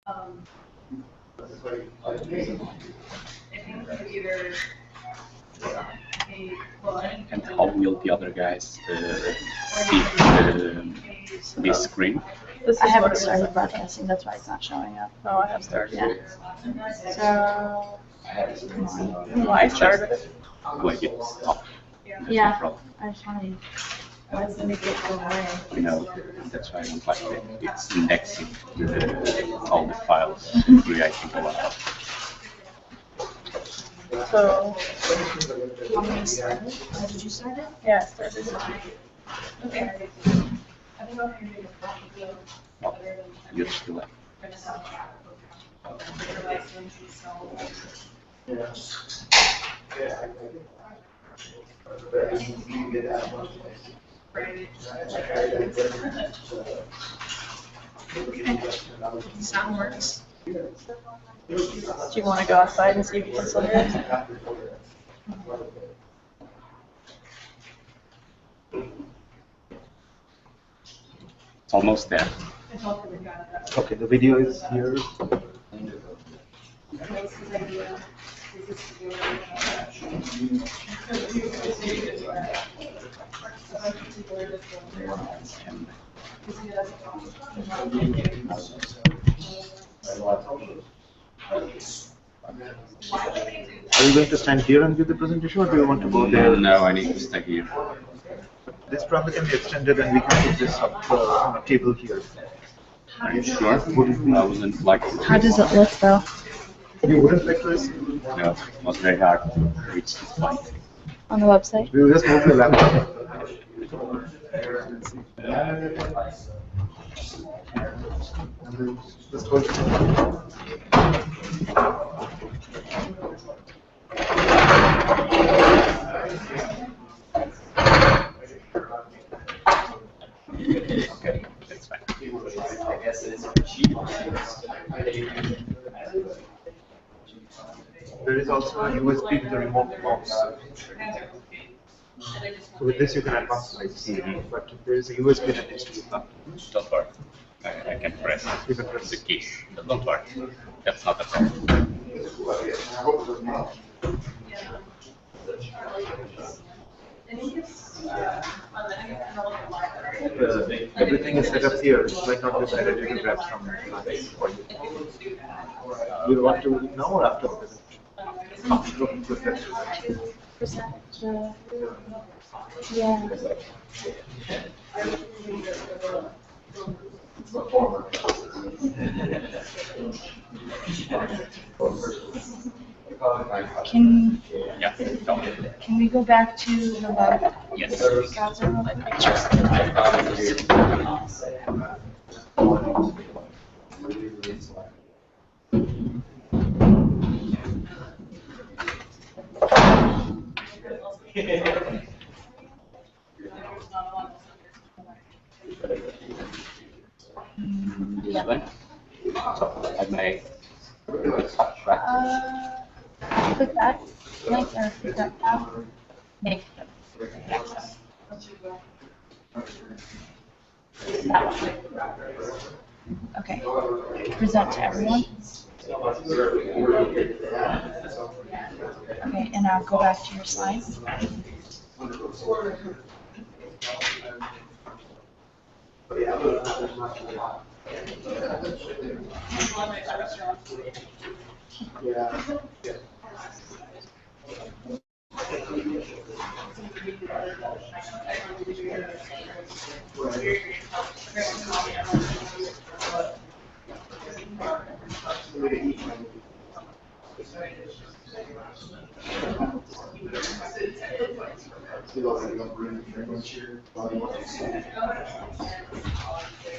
And how will the other guys see this screen? I haven't started broadcasting, that's why it's not showing up. Oh, I have started. Yeah. So, Well, I started it. Like it's up. yeah, I just want to. Why does it make it go away? You know, that's why I don't like it. It's indexing all the files, creating a lot. So, How many started? How did you start it? yeah, I started it. Okay. Well, you're still like, Sound works. Do you want to go outside and see if you can still hear us? it's almost there. Okay, the video is here. Are you going to stand here and give the presentation, or do you want to go there? No, I need to stay here. This probably can be extended, and we can put this up on a table here. Are you sure? I wouldn't like to. How does it look though? You wouldn't like to receive? No, it was very hard to reach this point. On the website? We will just move the laptop. Just hold it. Okay, that's fine. There is also a USB with a remote mouse. So with this you can advance slides, but there is a USB that needs to be plugged. Don't worry. I can press You can press the keys. Don't worry. That's not a problem. Everything is set up here. It might not be better to grab some for you. Do you want to know or after the presentation? Yeah. Can Yeah, don't. can we go back to the web Yes. browser real This one. So I may subtract. Click that link or click that tab. Make that one. Okay. Present to everyone. Okay, and now go back to your slides.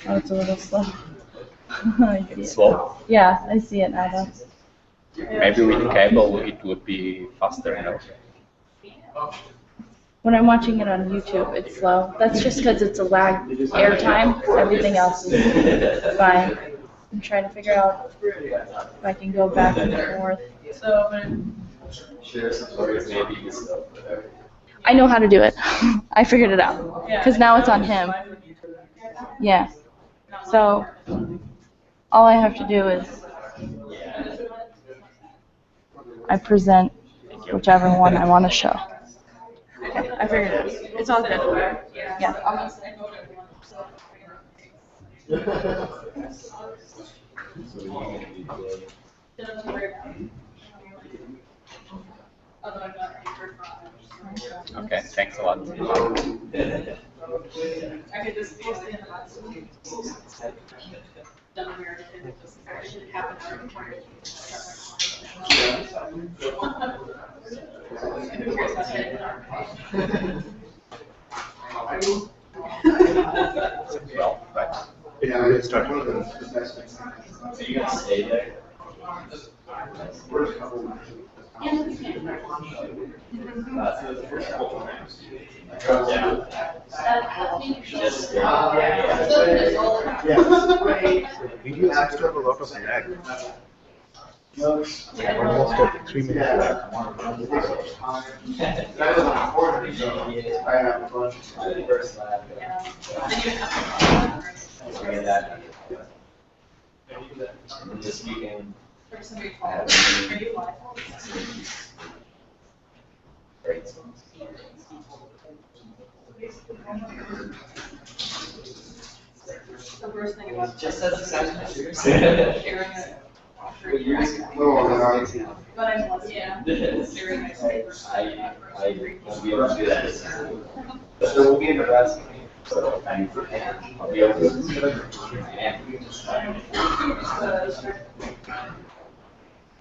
Oh, it's a little slow. I see it. Slow. Yeah, I see it now though. Maybe with cable it would be faster, you know. When I'm watching it on YouTube, it's slow. That's just because it's a lag airtime. Everything else is fine. I'm trying to figure out if I can go back and forth. I know how to do it. I figured it out. Because now it's on him. Yeah. So All I have to do is I present whichever one I want to show. Okay, I figured it. It's all good. Yeah. Okay, thanks a lot. Well, right. Yeah, let's start. Are you gonna stay there? Just Video seems to have a lot of lag. Almost a 3-minute lag. That is important. I have a bunch of first lab. This weekend. Great. Just as a second. I won't be able to do that. But there will be a Nebraska. So I'll be able to.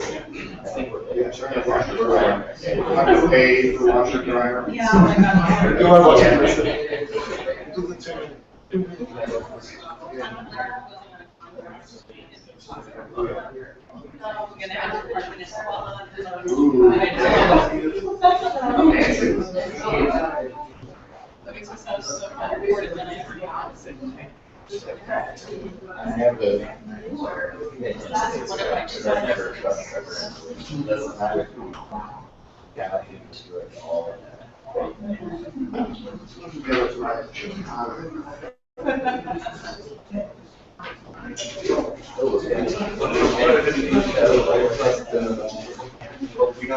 I think we're good. I'm paid for washer dryer. Yeah, oh my God. Do I watch I never. Doesn't matter. Yeah, I can do it all. We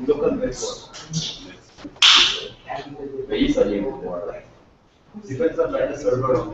don't lose. But you said you were more like. Depends on the server.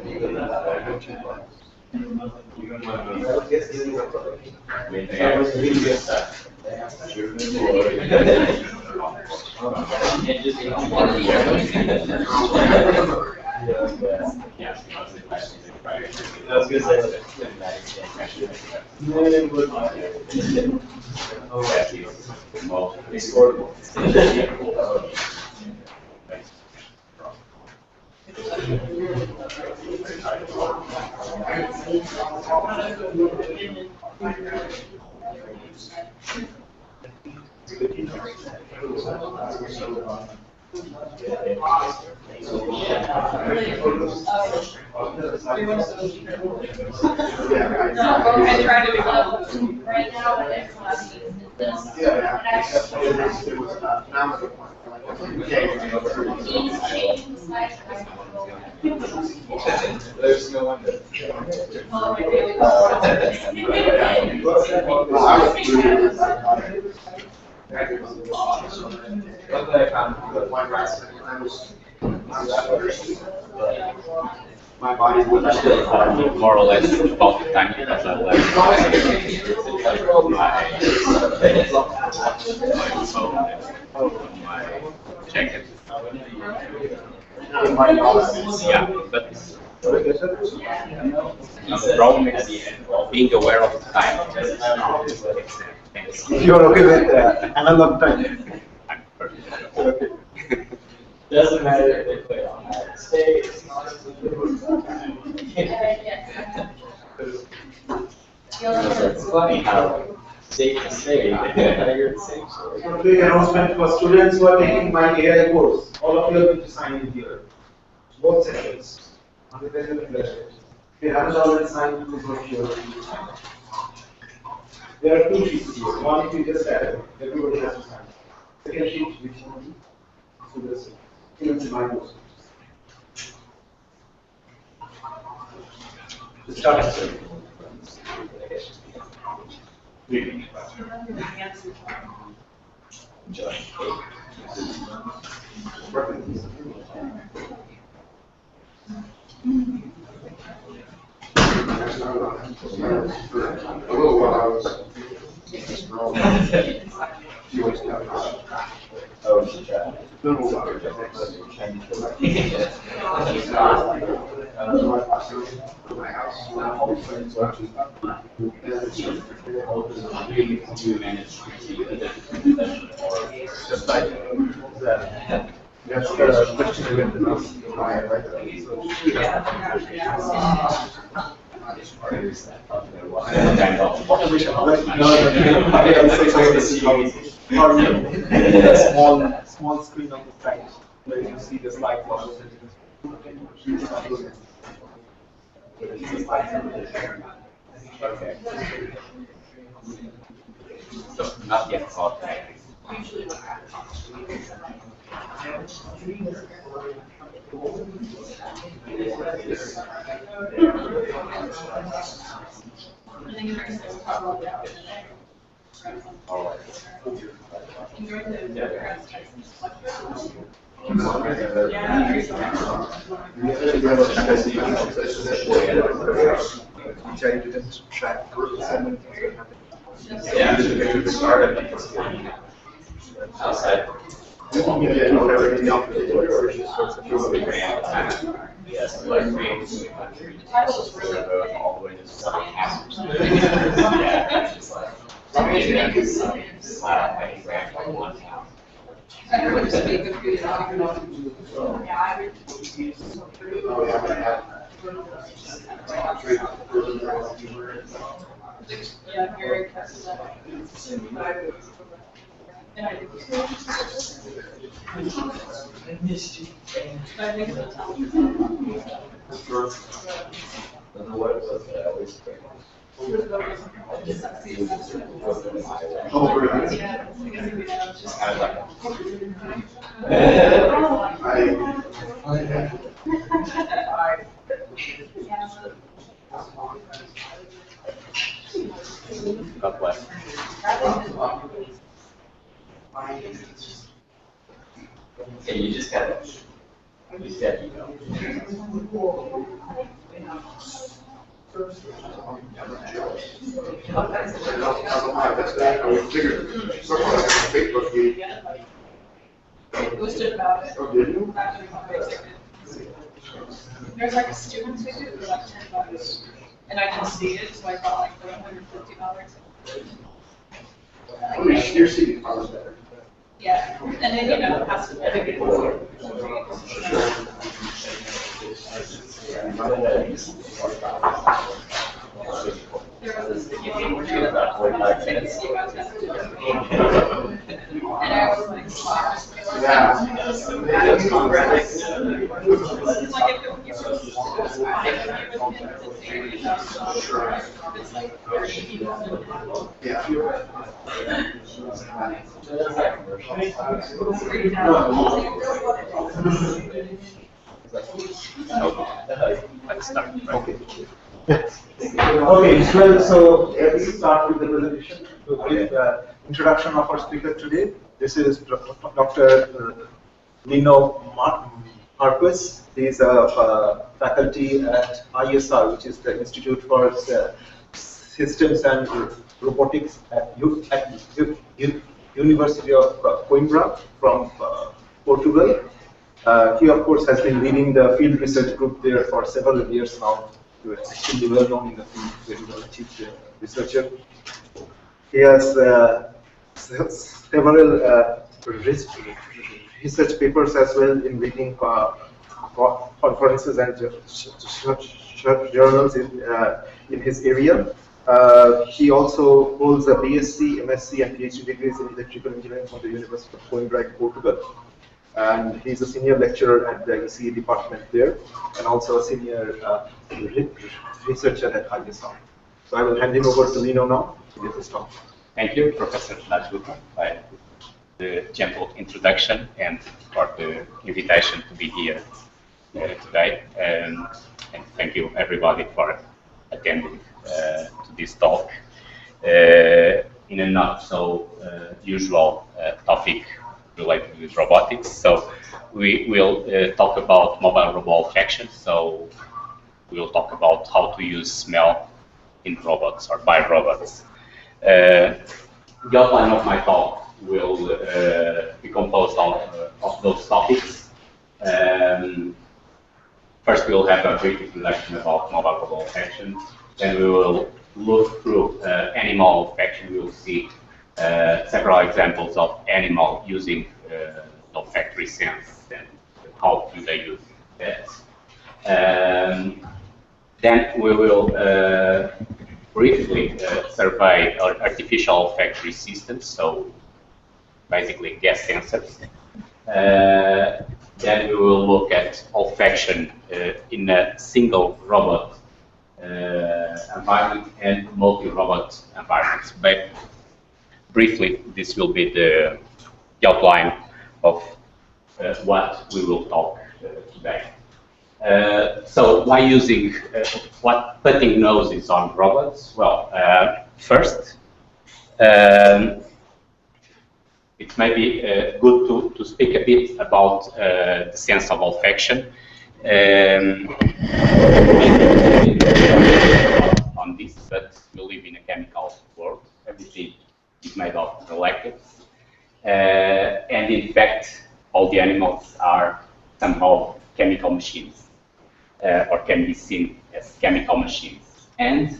I try to be right now. There's no one that. My body would More or less about the time because I left my jacket. Yeah, but the problem is being aware of the time. You're okay with analog time? I'm perfectly okay. Doesn't matter if they play on that stage. It's funny how safe to say that you're the same story. So quick announcement for students who are taking my AI course. All of you are going to sign in here. Both sessions. Undergraduate and graduate. If you haven't already signed, please go here. There are two sheets here. One if you just add, everybody has to sign. Second sheet which you so this students in my course. Start it. Oh, she tried. Just like that. That's the question we have to ask. Small screen on the side where you see the slide flash. Okay. So not yet caught. Which I didn't track. Yeah, we started outside. Yes, like creating all the way to some hazards. Yeah, it's just like I ran like one town. Yeah, very impressive. Up west. Yeah, you just gotta email. Posted about it. Oh, did you? There's like a student ticket for like $10, and I can see it, so I bought like $150. Oh, your seat is better. Yeah, and then it has to be. There was this video where about 45 minutes. And I was like, Okay. Okay, so let's start with the presentation. So, with introduction of our speaker today. This is Dr. Lino Marques. He is a faculty at ISR, which is the Institute for Systems and Robotics at University of Coimbra from Portugal. He, of course, has been leading the field research group there for several years now. He is extremely well known in the field, very well achieved researcher. He has several research papers as well in leading conferences and journals in his area. He also holds a BSc, MSc, and PhD degrees in electrical engineering from the University of Coimbra in Portugal. And he's a senior lecturer at the ECE department there, and also a senior researcher at IS&T. So I will hand him over to Lino now to give his talk. Thank you, Professor Najluka, for the gentle introduction and for the invitation to be here today. And thank you, everybody, for attending to this talk in a not so usual topic related with robotics. So we will talk about mobile robot olfaction. So we will talk about how to use smell in robots or by robots. The outline of my talk will be composed of those topics. First, we will have a brief introduction about mobile robot olfaction. Then we will look through animal olfaction. We will see several examples of animal using olfactory sense and how do they use that. Then we will briefly survey artificial olfactory systems, so basically gas sensors. Then we will look at olfaction in a single robot environment and multi-robot environments. But briefly, this will be the outline of what we will talk today. So why using putting noses on robots? Well, first, it may be good to speak a bit about the sense of olfaction. On this, but we live in a chemical world. Everything is made of molecules, and in fact, all the animals are somehow chemical machines, or can be seen as chemical machines. And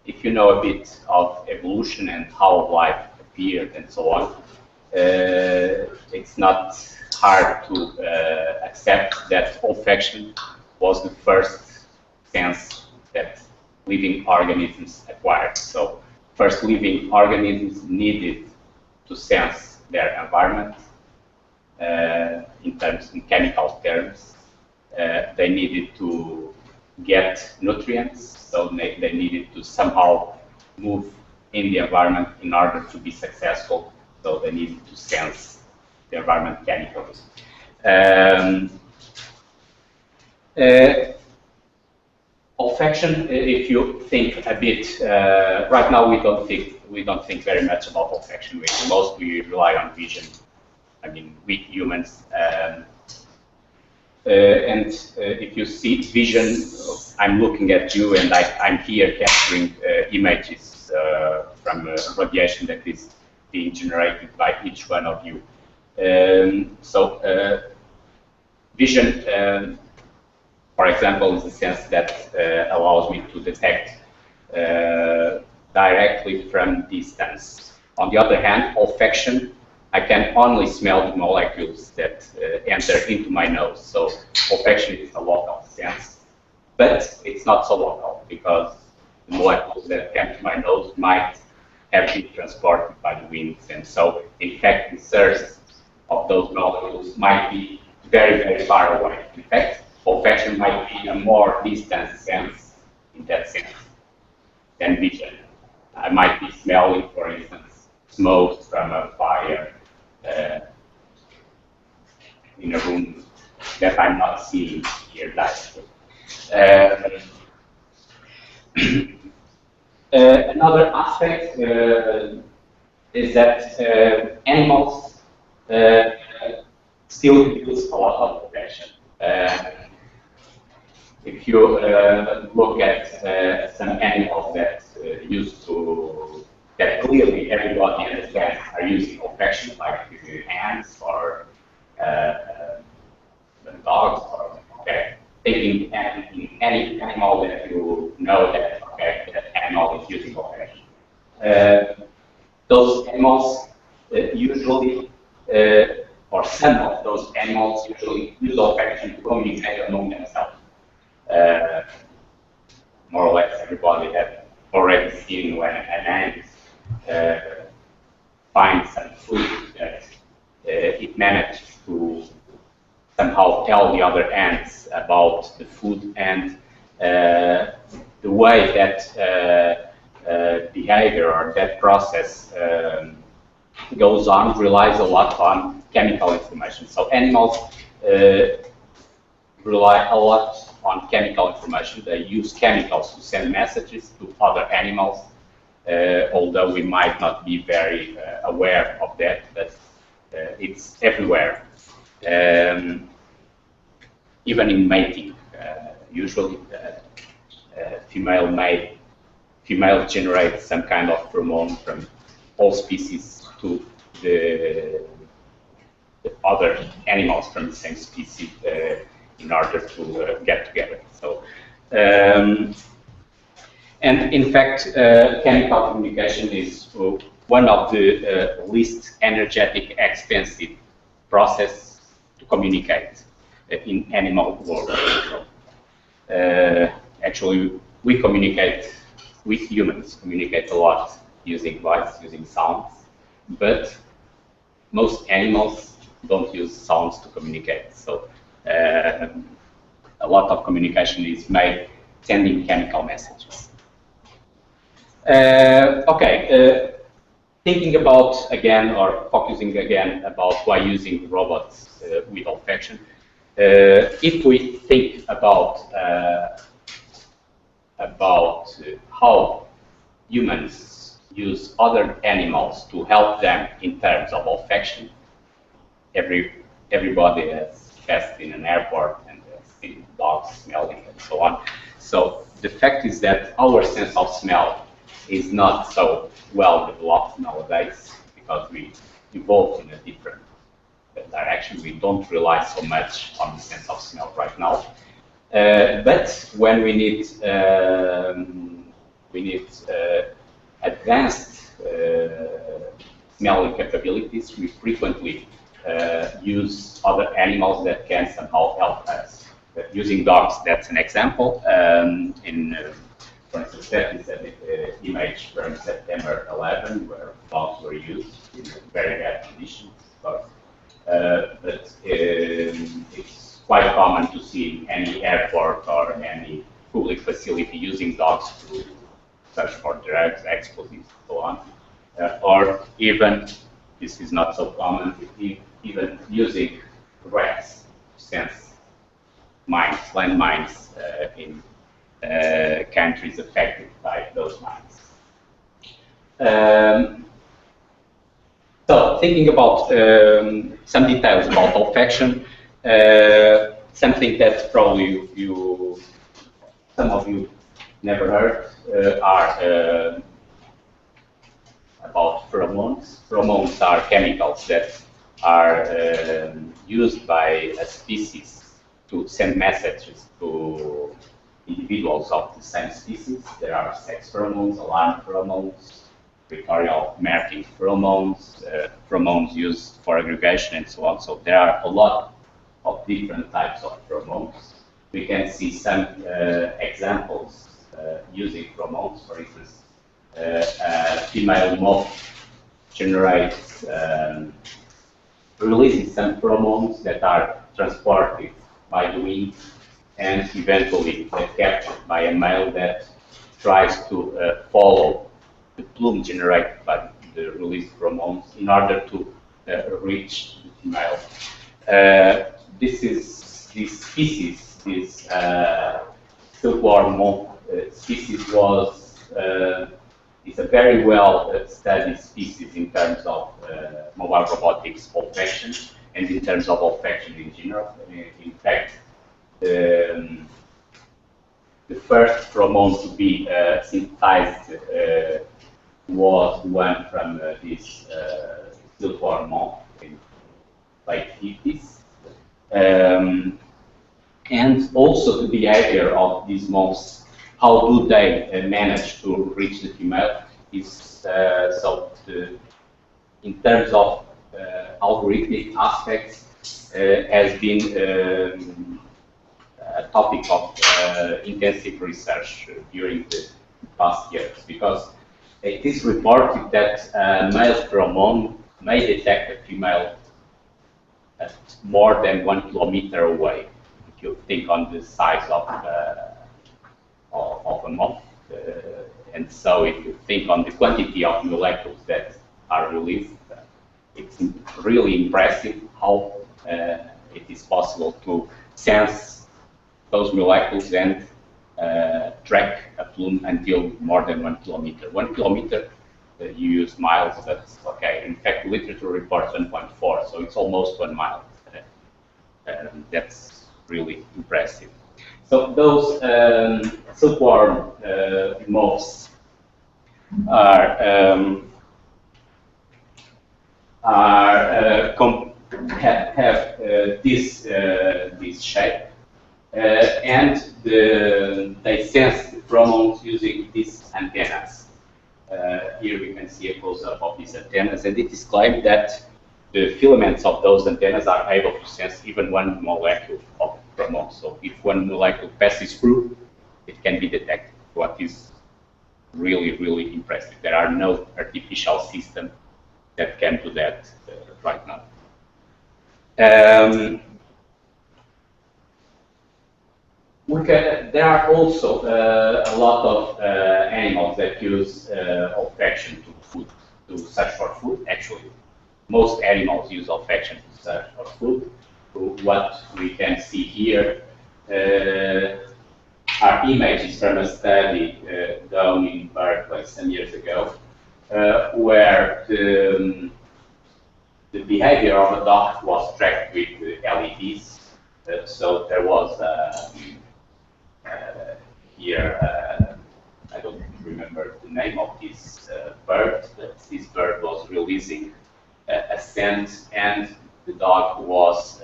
if you know a bit of evolution and how life appeared and so on, it's not hard to accept that olfaction was the first sense that living organisms acquired. So first living organisms needed to sense their environment in chemical terms. They needed to get nutrients, so they needed to somehow move in the environment in order to be successful. So they needed to sense the environment chemicals. Olfaction, if you think a bit, right now we don't think very much about olfaction. We mostly rely on vision. I mean, we humans. And if you see vision, I'm looking at you and I'm here capturing images from radiation that is being generated by each one of you. So vision, for example, is a sense that allows me to detect directly from distance. On the other hand, olfaction, I can only smell the molecules that enter into my nose. So olfaction is a local sense, but it's not so local because the molecules that come to my nose might have been transported by the winds. And so, in fact, the source of those molecules might be very, very far away. In fact, olfaction might be a more distant sense in that sense than vision. I might be smelling, for instance, smoke from a fire in a room that I'm not seeing here directly. Another aspect is that animals still use a lot of olfaction. If you look at some animals that that clearly everybody understands are using olfaction, like ants or dogs, or taking any animal that you know that that animal is using olfaction. Those animals usually, or some of those animals usually use olfaction to communicate among themselves. More or less everybody has already seen when an ant finds some food that it manages to somehow tell the other ants about the food, and the way that behavior or that process goes on relies a lot on chemical information. So animals rely a lot on chemical information. They use chemicals to send messages to other animals, although we might not be very aware of that, but it's everywhere. Even in mating, usually female generates some kind of pheromone from all species to the other animals from the same species in order to get together. So, and in fact, chemical communication is one of the least energetic, expensive process to communicate in animal world. Actually, we humans communicate a lot using voice, using sounds, but most animals don't use sounds to communicate. So a lot of communication is made sending chemical messages. Thinking about again, or focusing again about why using robots with olfaction. If we think about how humans use other animals to help them in terms of olfaction, everybody has passed in an airport and seen dogs smelling and so on. So the fact is that our sense of smell is not so well developed nowadays because we evolved in a different direction. We don't rely so much on the sense of smell right now. But when we need advanced smelling capabilities, we frequently use other animals that can somehow help us. Using dogs, that's an example. For instance, that is an image from September 11, where dogs were used in very bad conditions. But it's quite common to see in any airport or any public facility using dogs to search for drugs, explosives, and so on. Or even, this is not so common, even using rats to sense mines, landmines in countries affected by those mines. So, thinking about some details about olfaction, something that probably some of you never heard are about pheromones. Pheromones are chemicals that are used by a species to send messages to individuals of the same species. There are sex pheromones, alarm pheromones, territorial marking pheromones, pheromones used for aggregation, and so on. So there are a lot of different types of pheromones. We can see some examples using pheromones. For instance, a female moth generates, releases some pheromones that are transported by the wind and eventually captured by a male that tries to follow the plume generated by the released pheromones in order to reach the female. This species, this silkworm moth species, is a very well studied species in terms of mobile robotics olfaction and in terms of olfaction in general. In fact, the first pheromone to be synthesized was one from this silkworm moth in late 50s. And also the behavior of these moths, how do they manage to reach the female, is in terms of algorithmic aspects, has been a topic of intensive research during the past years, because it is reported that male pheromone may detect a female at more than 1 kilometer away. If you think on the size of a moth, and so if you think on the quantity of molecules that are released, it's really impressive how it is possible to sense those molecules and track a plume until more than 1 kilometer. 1 kilometer, you use miles, but okay. In fact, literature reports 1.4, so it's almost 1 mile. That's really impressive. So those silkworm moths have this shape, and they sense the pheromones using these antennas. Here we can see a close-up of these antennas, and it is claimed that the filaments of those antennas are able to sense even one molecule of pheromone. So if one molecule passes through, it can be detected, what is really, really impressive. There are no artificial systems that can do that right now. There are also a lot of animals that use olfaction to search for food. Actually, most animals use olfaction to search for food. What we can see here are images from a study done in Berkeley some years ago, where the behavior of a dog was tracked with LEDs. So there was here, I don't remember the name of this bird, but this bird was releasing a scent, and the dog was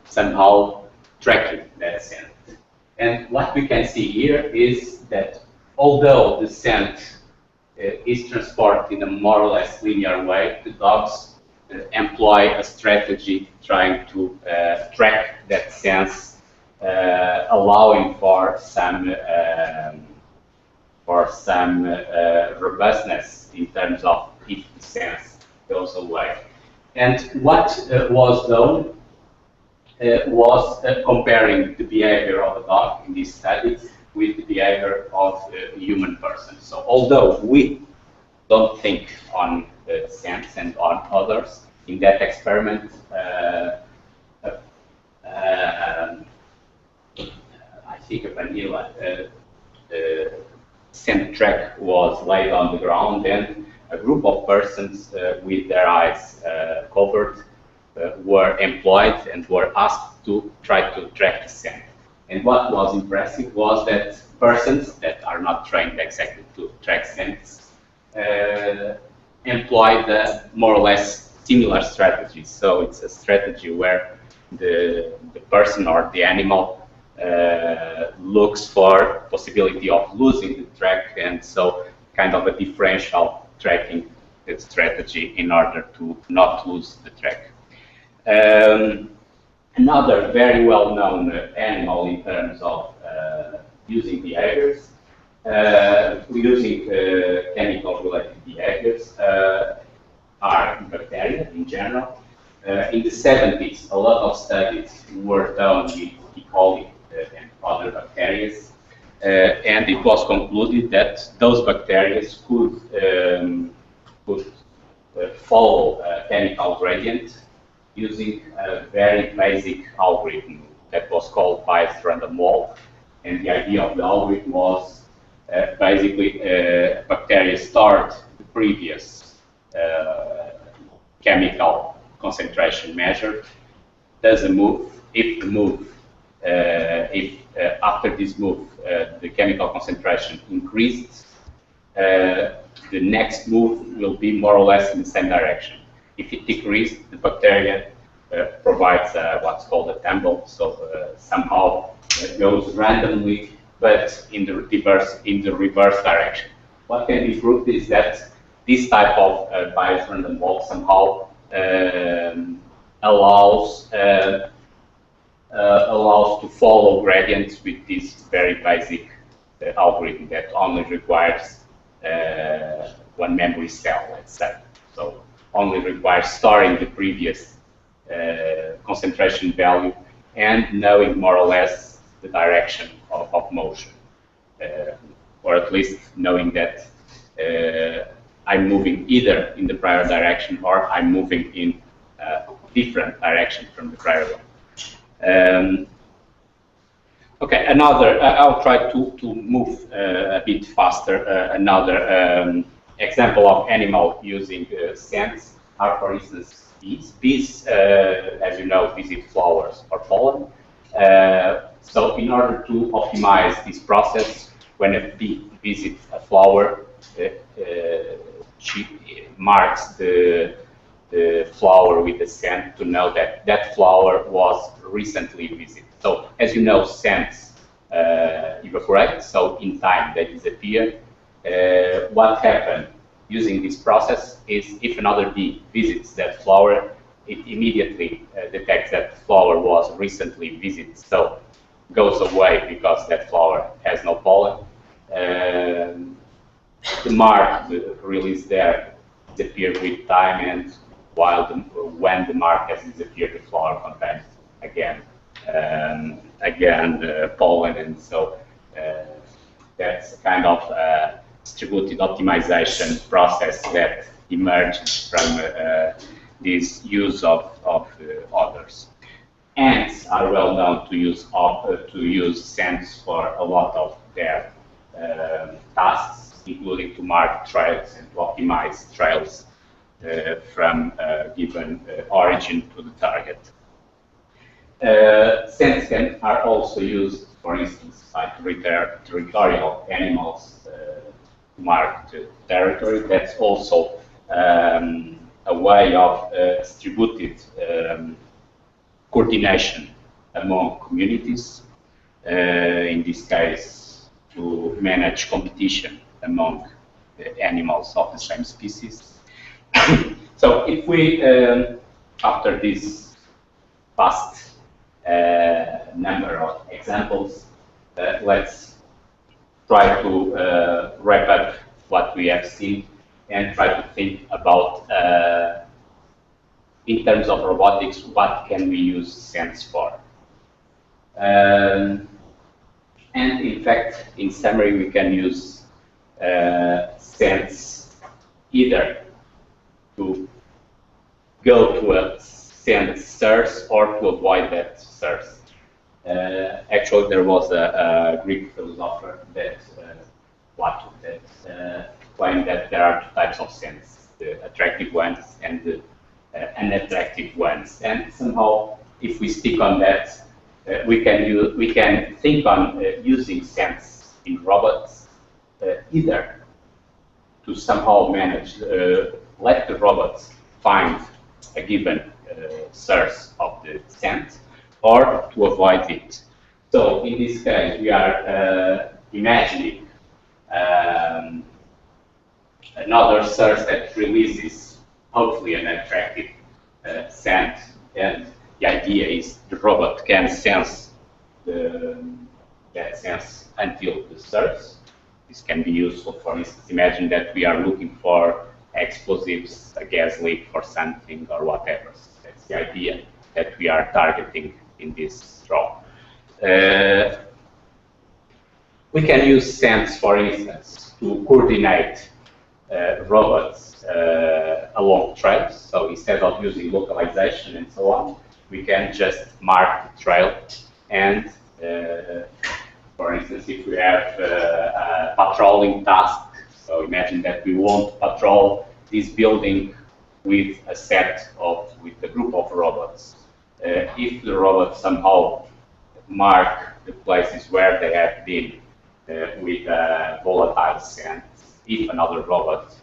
somehow tracking that scent. And what we can see here is that although the scent is transported in a more or less linear way, the dogs employ a strategy trying to track that sense, allowing for some robustness in terms of if the sense goes away. And what was done was comparing the behavior of a dog in these studies with the behavior of a human person. So although we don't think on sense and on others, in that experiment, I think a vanilla scent track was laid on the ground, and a group of persons with their eyes covered were employed and were asked to try to track the scent. And what was impressive was that persons that are not trained exactly to track scents employ more or less similar strategies. So it's a strategy where the person or the animal looks for possibility of losing the track, and so kind of a differential tracking strategy in order to not lose the track. Another very well-known animal in terms of using behaviors, using chemical-related behaviors, are bacteria in general. In the 70s, a lot of studies were done with E. coli and other bacteria, and it was concluded that those bacteria could follow a chemical gradient using a very basic algorithm that was called biased random walk. And the idea of the algorithm was basically bacteria start the previous chemical concentration measured, does a move. If the move, after this move, the chemical concentration increased, the next move will be more or less in the same direction. If it decreased, the bacteria provides what's called a tumble, so somehow it goes randomly, but in the reverse direction. What can be proved is that this type of biased random walk somehow allows to follow gradients with this very basic algorithm that only requires one memory cell, let's say. So only requires storing the previous concentration value and knowing more or less the direction of motion, or at least knowing that I'm moving either in the prior direction or I'm moving in a different direction from the prior one. Okay, another, I'll try to move a bit faster. Another example of animal using scents are, for instance, bees. Bees, as you know, visit flowers or pollen. So in order to optimize this process, when a bee visits a flower, she marks the flower with a scent to know that that flower was recently visited. So as you know, scents evaporate, so in time they disappear. What happened using this process is if another bee visits that flower, it immediately detects that flower was recently visited, so goes away because that flower has no pollen. The mark released there disappear with time, and when the mark has disappeared, the flower contains again pollen, and so that's kind of distributed optimization process that emerged from this use of others. Ants are well known to use scents for a lot of their tasks, including to mark trails and to optimize trails from a given origin to the target. Scents are also used, for instance, by territorial animals to mark the territory. That's also a way of distributed coordination among communities, in this case to manage competition among animals of the same species. So if we, after this past number of examples, let's try to wrap up what we have seen and try to think about, in terms of robotics, what can we use scents for? And in fact, in summary, we can use scents either to go to a scent source or to avoid that source. Actually, there was a Greek philosopher that Plato that claimed that there are two types of scents: the attractive ones and the unattractive ones. And somehow, if we stick on that, we can think on using scents in robots, either to somehow manage, let the robots find a given source of the scent, or to avoid it. So in this case, we are imagining another source that releases hopefully an attractive scent, and the idea is the robot can sense that sense until the source. This can be useful. For instance, imagine that we are looking for explosives, a gas leak or something or whatever. That's the idea that we are targeting in this draw. We can use scents, for instance, to coordinate robots along trails. So instead of using localization and so on, we can just mark the trail and, for instance, if we have a patrolling task, so imagine that we want to patrol this building with a group of robots. If the robots somehow mark the places where they have been with a volatile scent, if another robot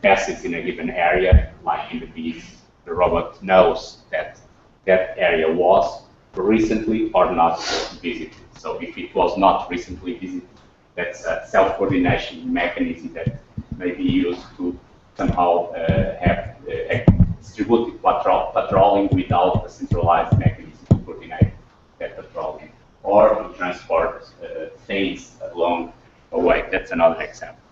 passes in a given area, like in the bees, the robot knows that that area was recently or not visited. So if it was not recently visited, that's a self-coordination mechanism that may be used to somehow have distributed patrolling without a centralized mechanism to coordinate that patrolling, or to transport things along another example.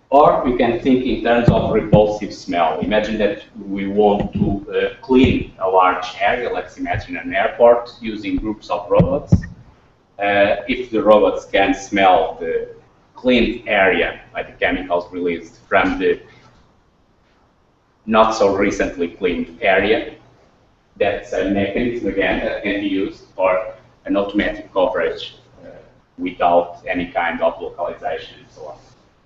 Or we can think in terms of repulsive smell. Imagine that we want to clean a large area, let's imagine an airport, using groups of robots. If the robots can smell the cleaned area by the chemicals released from the not so recently cleaned area, that's a mechanism again that can be used for an automatic coverage without any kind of localization and so on.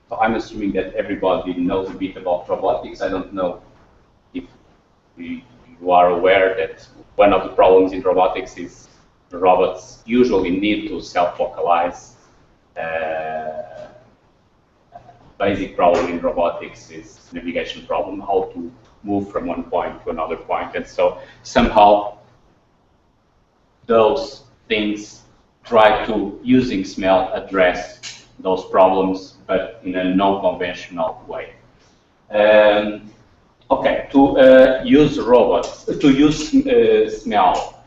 So I'm assuming that everybody knows a bit about robotics. I don't know if you are aware that one of the problems in robotics is the robots usually need to self-localize. Basic problem in robotics is navigation problem, how to move from one point to another point. And so somehow those things try to, using smell, address those problems, but in a non-conventional way. Okay, to use robots, to use smell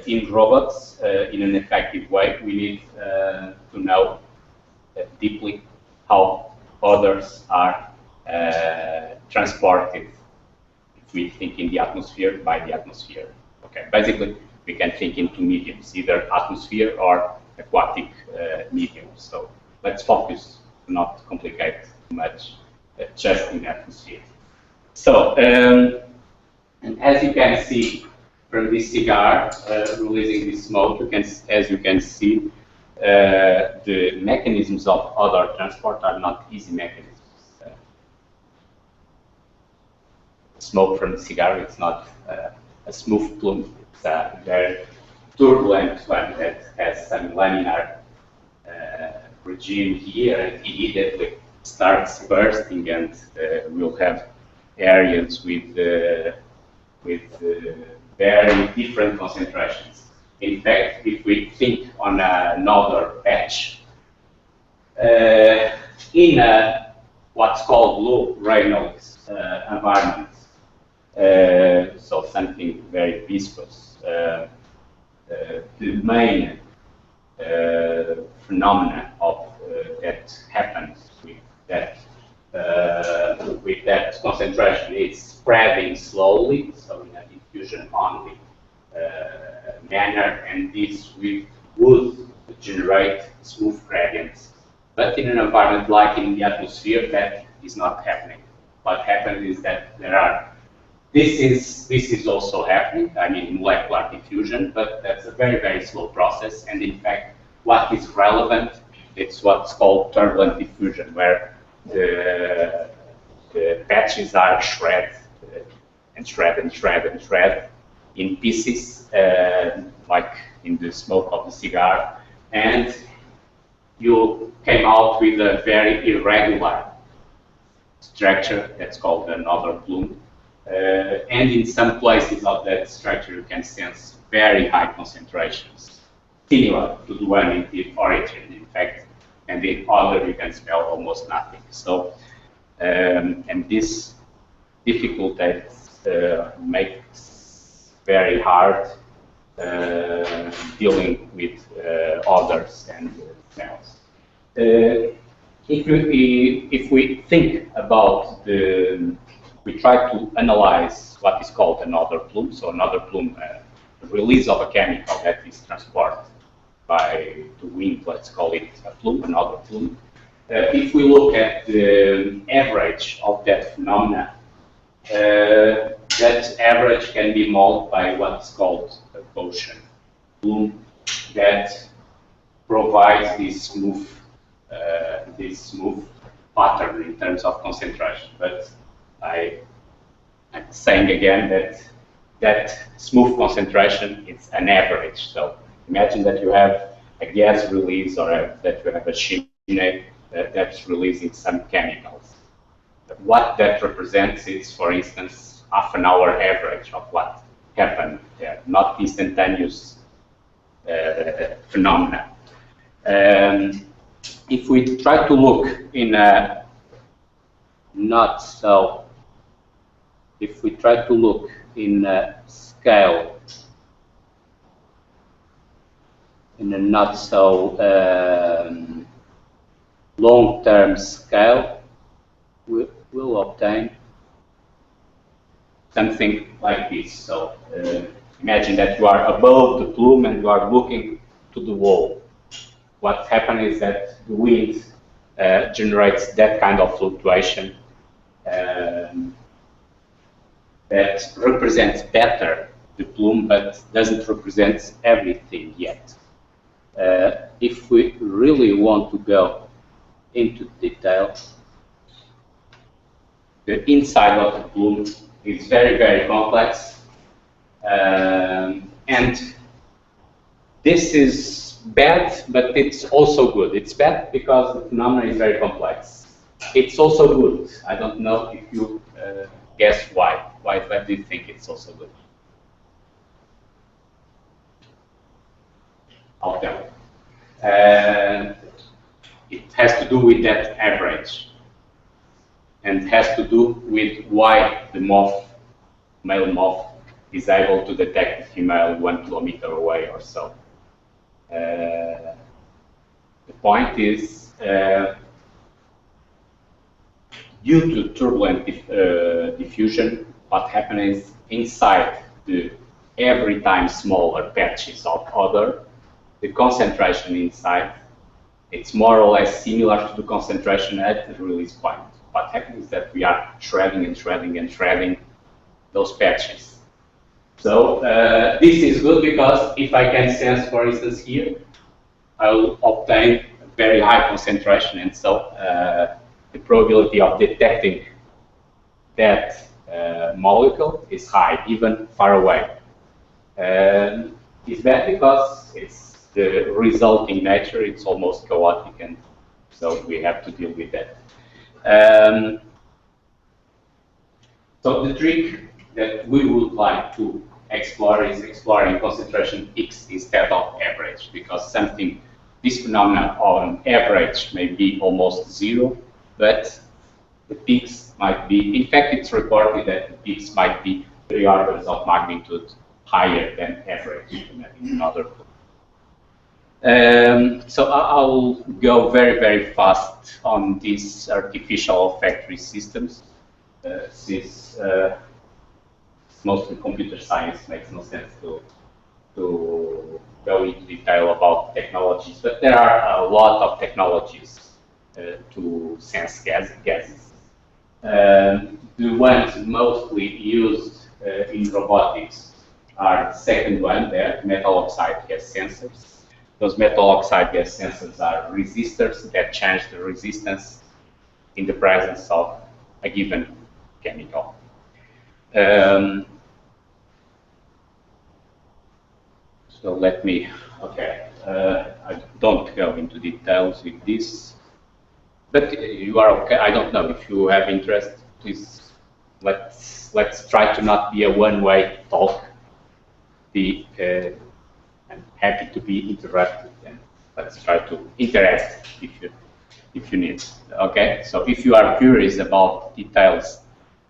in robots in an effective way, we need to know deeply how others are transported, if we think in the atmosphere, by the atmosphere. Okay, basically, we can think in two mediums, either atmosphere or aquatic mediums. So let's focus, not complicate too much, just in atmosphere. So, and as you can see from this cigar releasing this smoke, as you can see, the mechanisms of other transport are not easy mechanisms. Smoke from the cigar, it's not a smooth plume. It's a very turbulent one that has some laminar regime here and immediately starts bursting, and we'll have areas with very different concentrations. In fact, if we think on another patch, in what's called low Reynolds environment, so something very viscous, the main phenomena of that happens with that concentration is spreading slowly, so in a diffusion only manner, and this would generate smooth gradients. But in an environment like in the atmosphere, that is not happening. What happens is that this is also happening, I mean molecular diffusion, but that's a very, very slow process. And in fact, what is relevant, it's what's called turbulent diffusion, where the patches are shred and shred and shred and shred in pieces, like in the smoke of the cigar, and you came out with a very irregular structure that's called another plume. And in some places of that structure you can sense very high concentrations, similar to the one in the origin, in fact, and in other you can smell almost nothing. So, and this difficulty makes very hard dealing with others and smells. If we think about we try to analyze what is called another plume. So another plume, the release of a chemical that is transported by the wind, let's call it a plume, another plume. If we look at the average of that phenomena, that average can be molded by what's called a Gaussian plume that provides this smooth pattern in terms of concentration. But I'm saying again that smooth concentration is an average. So imagine that you have a gas release or that you have a chimney that's releasing some chemicals. What that represents is, for instance, half an hour average of what happened there, not instantaneous phenomena. If we try to look in a if we try to look in a scale, in a not so long-term scale, we'll obtain something like this. So imagine that you are above the plume and you are looking to the wall. What happens is that the wind generates that kind of fluctuation that represents better the plume, but doesn't represent everything yet. If we really want to go into detail, the inside of the plume is very, very complex, and this is bad, but it's also good. It's bad because the phenomenon is very complex. It's also good. I don't know if you guess why. Why do you think it's also good? I'll tell you. It has to do with that average, and has to do with why the male moth, is able to detect the female 1 kilometer away or so. The point is, due to turbulent diffusion, what happens is inside the every time smaller patches of odor, the concentration inside, it's more or less similar to the concentration at the release point. What happens is that we are shredding and shredding and shredding those patches. So this is good because if I can sense, for instance, here, I will obtain a very high concentration, and so the probability of detecting that molecule is high, even far away. It's bad because it's the resulting nature, it's almost chaotic, and so we have to deal with that. So the trick that we would like to explore is exploring concentration peaks instead of average, because this phenomenon on average may be almost zero, but the peaks might be, in fact, it's reported that the peaks might be 3 orders of magnitude higher than average in another. So I'll go very, very fast on these artificial olfactory systems. Since mostly computer science makes no sense to go into detail about technologies, but there are a lot of technologies to sense gases. The ones mostly used in robotics are the second one there, metal oxide gas sensors. Those metal oxide gas sensors are resistors that change the resistance in the presence of a given chemical. So let me, I don't go into details with this, but you are okay. I don't know if you have interest. Please, let's try to not be a one-way talk. I'm happy to be interrupted, and let's try to interact if you need. Okay, so if you are curious about details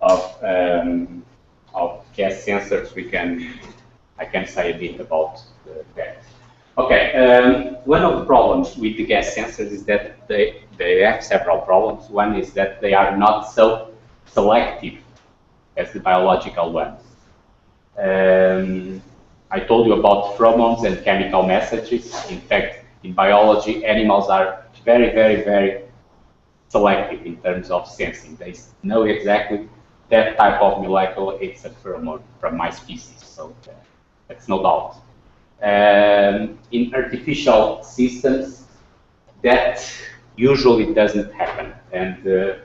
of gas sensors, I can say a bit about that. Okay, one of the problems with the gas sensors is that they have several problems. One is that they are not so selective as the biological ones. I told you about pheromones and chemical messages. In fact, in biology, animals are very, very, very selective in terms of sensing. They know exactly that type of molecule, it's a pheromone from my species, so that's no doubt. In artificial systems, that usually doesn't happen. And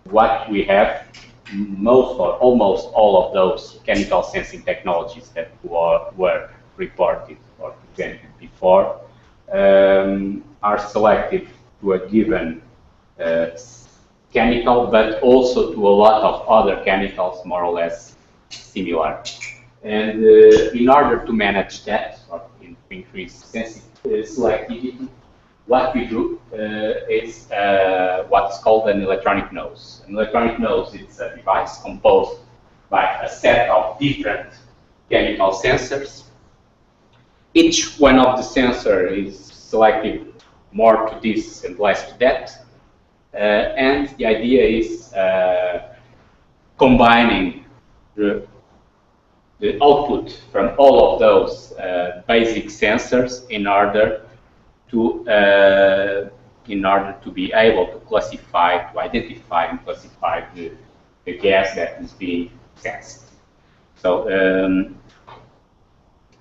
what we have, most or almost all of those chemical sensing technologies that were reported or presented before are selective to a given chemical, but also to a lot of other chemicals more or less similar. And in order to manage that, or increase selectivity, what we do is what's called an electronic nose. An electronic nose is a device composed by a set of different chemical sensors. Each one of the sensors is selective more to this and less to that. And the idea is combining the output from all of those basic sensors in order to be able to classify, to identify and classify the gas that is being sensed. So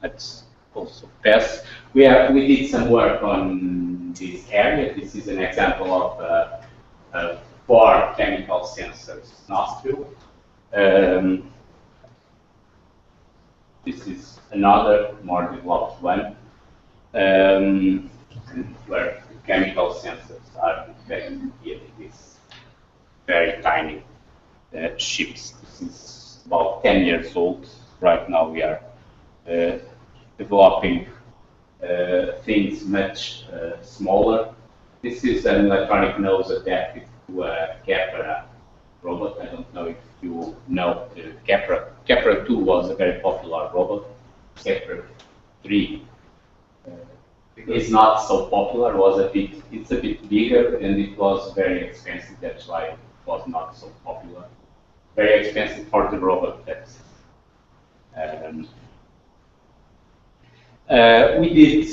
let's also pass. We did some work on this area. This is an example of 4 chemical sensors nostril. This is another more developed one, where chemical sensors are embedded here in these very tiny chips. This is about 10 years old. Right now we are developing things much smaller. This is an electronic nose adapted to a Kepler robot. I don't know if you know the Kepler. Kepler 2 was a very popular robot. Kepler 3 is not so popular. It's a bit bigger and it was very expensive. That's why it was not so popular. Very expensive for the robot. That's we did,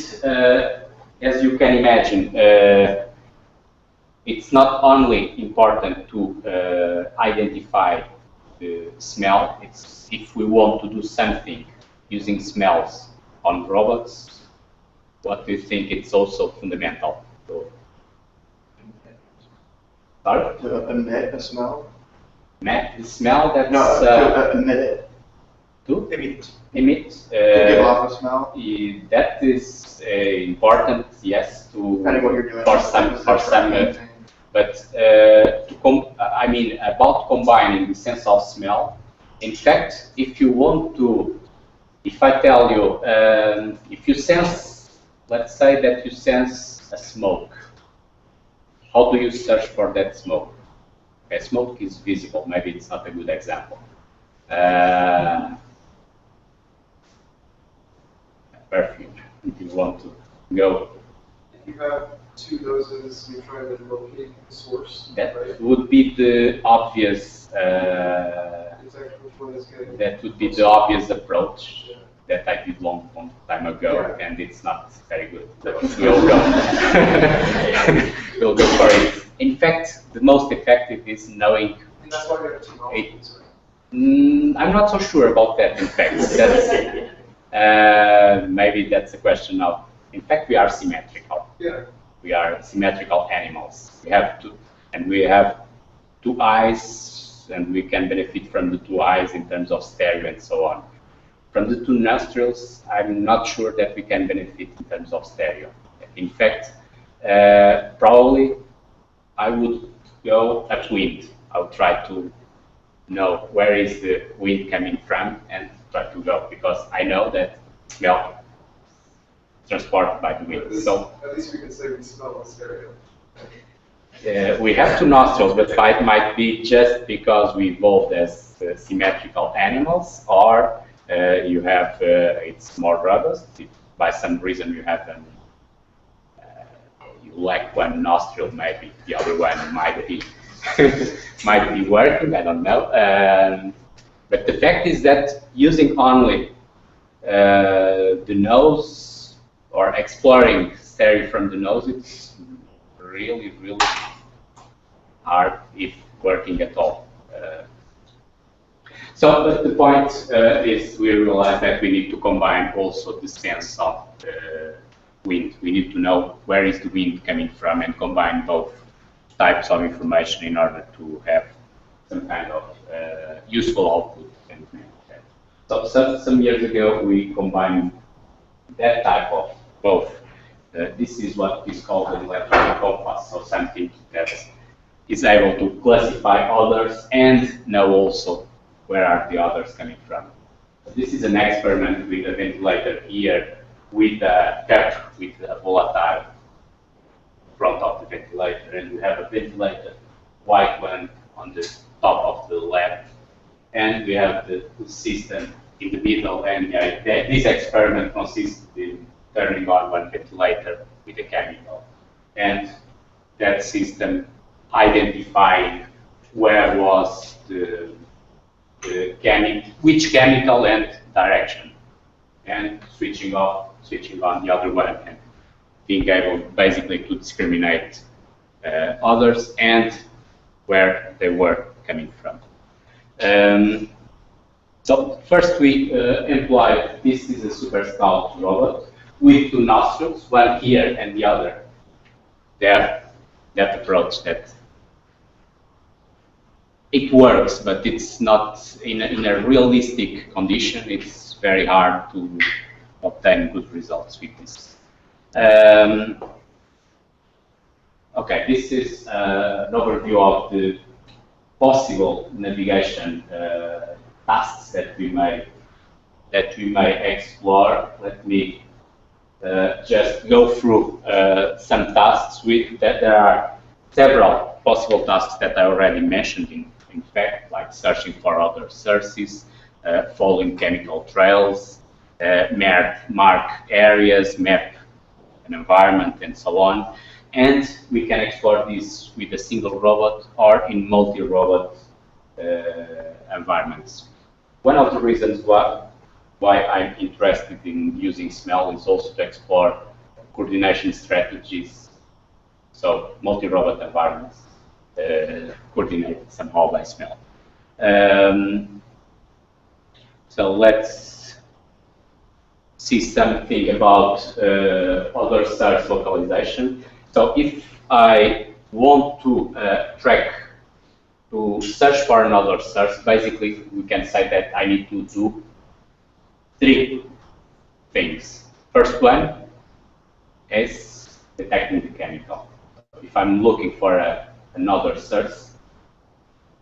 as you can imagine, it's not only important to identify the smell. It's if we want to do something using smells on robots, what do you think it's also fundamental? Sorry? To emit a smell? Emit the smell that's... No, to emit it. To? Emit. Emit. To give off a smell? That is important, yes, to Depending what you're doing. for some but I mean about combining the sense of smell. In fact, if you want to, if I tell you, if you sense, let's say that you sense a smoke, how do you search for that smoke? Okay, smoke is visible. Maybe it's not a good example. Perfume, if you want to go. If you have 2 noses, you're trying to locate the source. That right? would be the obvious. Detect which one is getting. That would be the obvious approach that I did long time ago, and it's not very good. But we'll go. We'll go for it. In fact, the most effective is knowing. And that's why we have 2 molecules, right? I'm not so sure about that. In fact, that's maybe that's a question of. In fact, we are symmetrical. Yeah. We are symmetrical animals. We have we have 2 eyes, and we can benefit from the 2 eyes in terms of stereo and so on. From the 2 nostrils, I'm not sure that we can benefit in terms of stereo. In fact, probably I would go upwind. I would try to know where is the wind coming from and try to go, because I know that smell transported by the wind. So at least we can say we smell the stereo. we have 2 nostrils, but it might be just because we evolved as symmetrical animals, or you have it's more robust. If by some reason you have you lack 1 nostril, maybe the other one might be might be working. I don't know. But the fact is that using only the nose or exploring stereo from the nose, it's really, really hard if working at all. But the point is we realize that we need to combine also the sense of wind. We need to know where is the wind coming from and combine both types of information in order to have some kind of useful output. So some years ago we combined that type of both. This is what is called an electronic compass, so something that is able to classify others and know also where are the others coming from. So this is an experiment with a ventilator here with a cup with a volatile front of the ventilator, and we have a ventilator, white one, on the top of the lab, and we have the system in the middle, and this experiment consists in turning on one ventilator with a chemical, and that system identifying where was which chemical and direction, and switching off, switching on the other one, and being able basically to discriminate others and where they were coming from. So first we employed, this is a Super Scout robot with two nostrils, one here and the other there. That approach, that it works, but it's not in a realistic condition. It's very hard to obtain good results with this. Okay, this is an overview of the possible navigation tasks that we may explore. Let me just go through some tasks with that. There are several possible tasks that I already mentioned in fact, like searching for other sources, following chemical trails, mark areas, map an environment, and so on. And we can explore this with a single robot or in multi-robot environments. One of the reasons why I'm interested in using smell is also to explore coordination strategies. So multi-robot environments coordinated somehow by smell. So let's see something about other source localization. So if I want to to search for another source, basically we can say that I need to do three things. First one is detecting the chemical. If I'm looking for another source,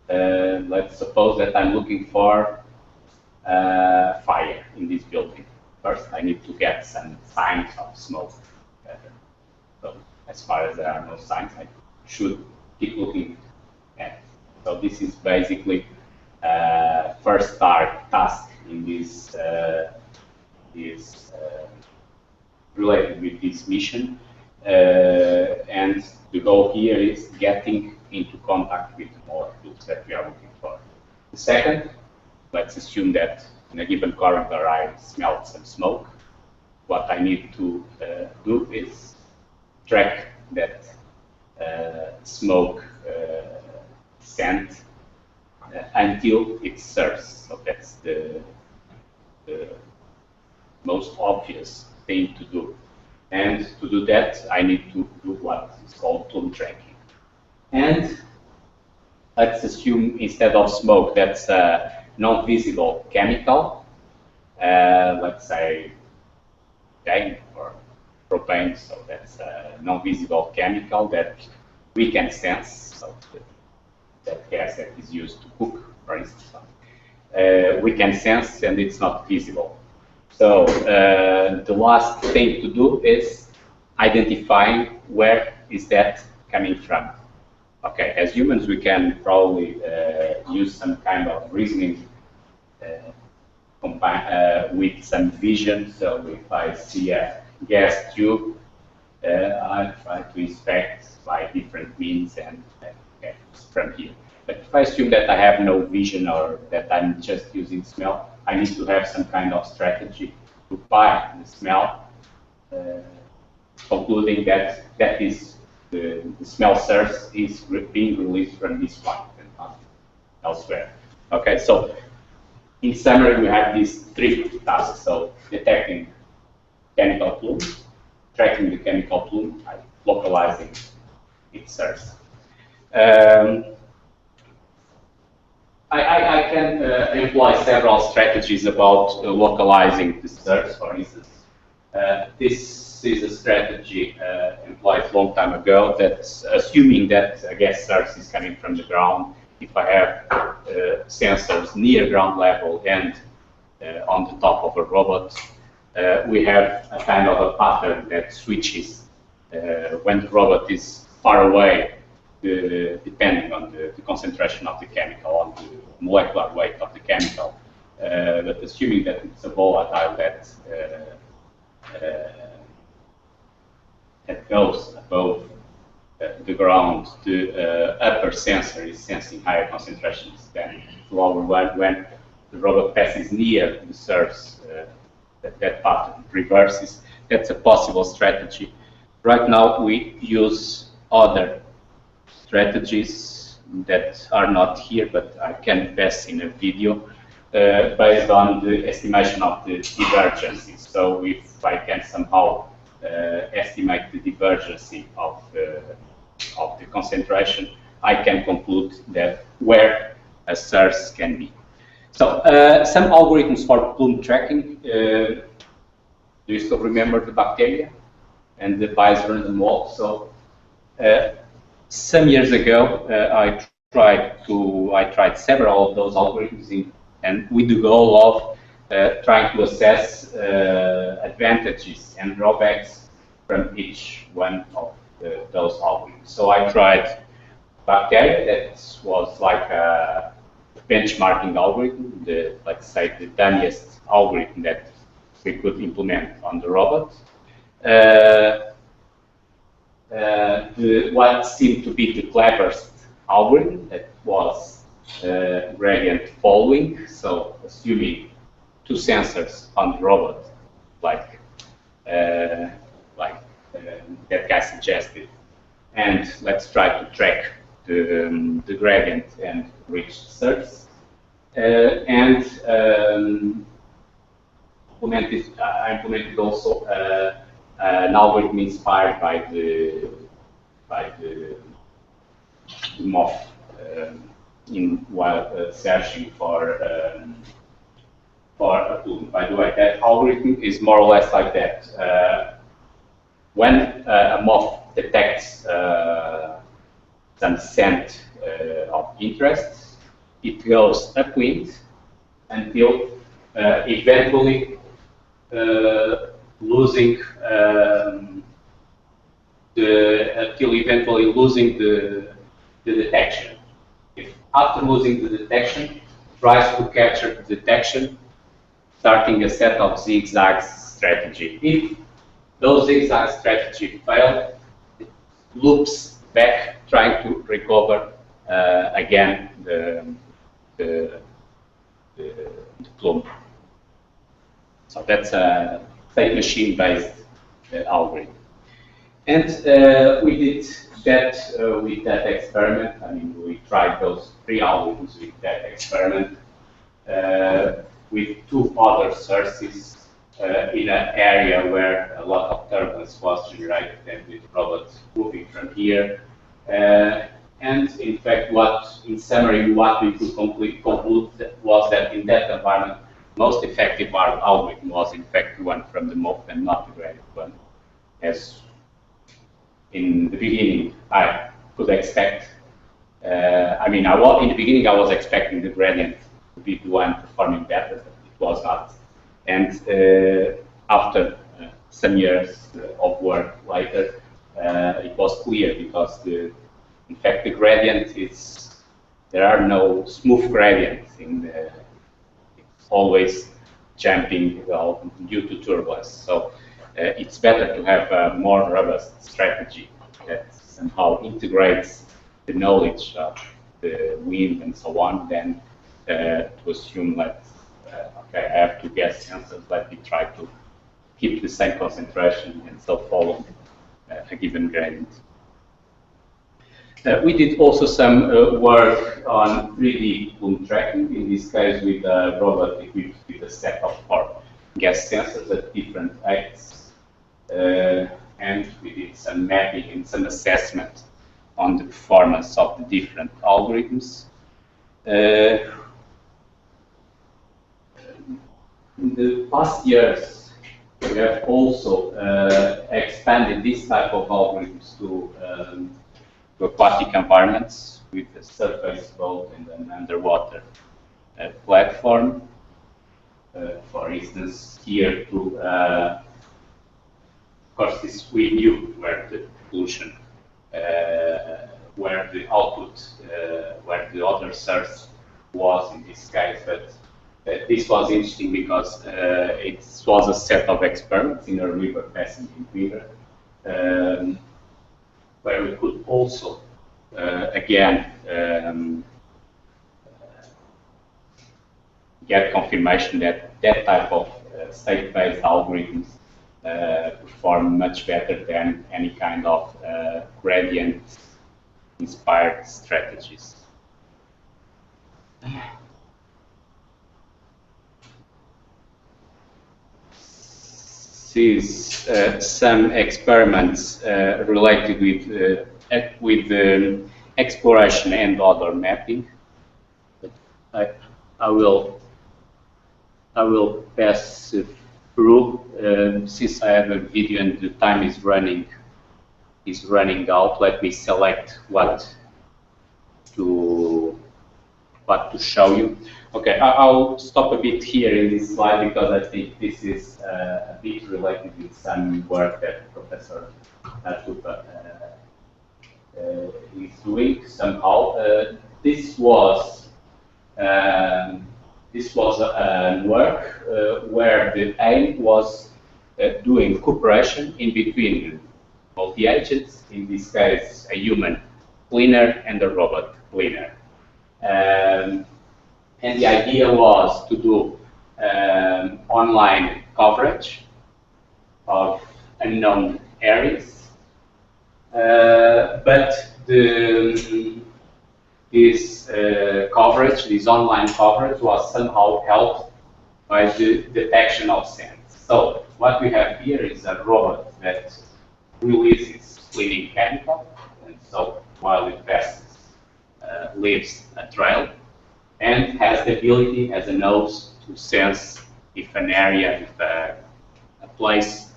let's suppose that I'm looking for fire in this building. First, I need to get some signs of smoke. So as far as there are no signs, I should keep looking at. So this is basically first task in this related with this mission, and the goal here is getting into contact with the molecules that we are looking for. The second, let's assume that in a given corridor I smell some smoke. What I need to do is track that smoke scent until it serves. So that's the most obvious thing to do. And to do that, I need to do what is called plume tracking. And let's assume instead of smoke, that's a non-visible chemical, let's say gain or propane. So that's a non-visible chemical that we can sense. So that gas that is used to cook, for instance, we can sense and it's not visible. So the last thing to do is identifying where is that coming from. Okay, as humans we can probably use some kind of reasoning with some vision. So if I see a gas tube, I try to inspect by different means and get from here. But if I assume that I have no vision or that I'm just using smell, I need to have some kind of strategy to buy the smell, concluding that the smell source is being released from this point and not elsewhere. Okay, so in summary, we have these three tasks. So detecting chemical plume, tracking the chemical plume, and localizing its source. I can employ several strategies about localizing the source. For instance, this is a strategy employed a long time ago that's assuming that a gas source is coming from the ground. If I have sensors near ground level and on the top of a robot, we have a kind of a pattern that switches when the robot is far away, depending on the concentration of the chemical, on the molecular weight of the chemical. But assuming that it's a volatile that goes above the ground, the upper sensor is sensing higher concentrations than the lower one. When the robot passes near the source, that pattern reverses. That's a possible strategy. Right now, we use other strategies that are not here, but I can pass in a video based on the estimation of the divergences. So if I can somehow estimate the divergency of the concentration, I can conclude that where a source can be. So some algorithms for plume tracking. Do you still remember the bacteria and the visor and mold? So some years ago, I tried several of those algorithms and with the goal of trying to assess advantages and drawbacks from each one of those algorithms. So I tried bacteria, that was like a benchmarking algorithm, let's say the dummiest algorithm that we could implement on the robot. What seemed to be the cleverest algorithm, that was gradient following, so assuming two sensors on the robot, like that guy suggested, and let's try to track the gradient and reach the source. I implemented also an algorithm inspired by the moth while searching for a plume. By the way, that algorithm is more or less like that. When a moth detects some scent of interest, it goes upwind until eventually losing the detection. If after losing the detection, tries to capture the detection, starting a set of zigzag strategy. If those zigzag strategy fail, it loops back, trying to recover again the plume. So that's a state machine-based algorithm. And we did that with that experiment. I mean, we tried those three algorithms with that experiment with two other sources in an area where a lot of turbulence was generated, and with robots moving from here. And in fact, in summary, what we could conclude was that in that environment, most effective algorithm was in fact the one from the moth and not the gradient one. As in the beginning, I could expect. In the beginning, I was expecting the gradient to be the one performing better, but it was not. And after some years of work later, it was clear, because in fact the gradient there are no smooth gradients it's always jumping due to turbulence. So it's better to have a more robust strategy that somehow integrates the knowledge of the wind and so on than to assume that okay, I have to guess sensors, let me try to keep the same concentration and so follow a given gradient. We did also some work on 3D plume tracking, in this case with a robot equipped with a set of 4 gas sensors at different heights. And we did some mapping and some assessment on the performance of the different algorithms. In the past years, we have also expanded this type of algorithms to aquatic environments with a surface boat and an underwater platform. For instance, here to, of course, we knew where the pollution, where the output, where the other source was in this case, but this was interesting because it was a set of experiments in a river passing in Coimbra. where we could also, again, get confirmation that that type of state-based algorithms perform much better than any kind of gradient-inspired strategies. These some experiments related with exploration and other mapping. I will pass through since I have a video and the time is running out. Let me select what to show you. Okay, I'll stop a bit here in this slide because I think this is a bit related with some work that Professor Tupa is doing somehow. This was work where the aim was doing cooperation in between multi-agents, in this case a human cleaner and a robot cleaner. And the idea was to do online coverage of unknown areas, but this coverage, this online coverage, was somehow helped by the detection of scents. So what we have here is a robot that releases cleaning chemical, and so while it passes, leaves a trail, and has the ability, has a nose, to sense if an area, if a place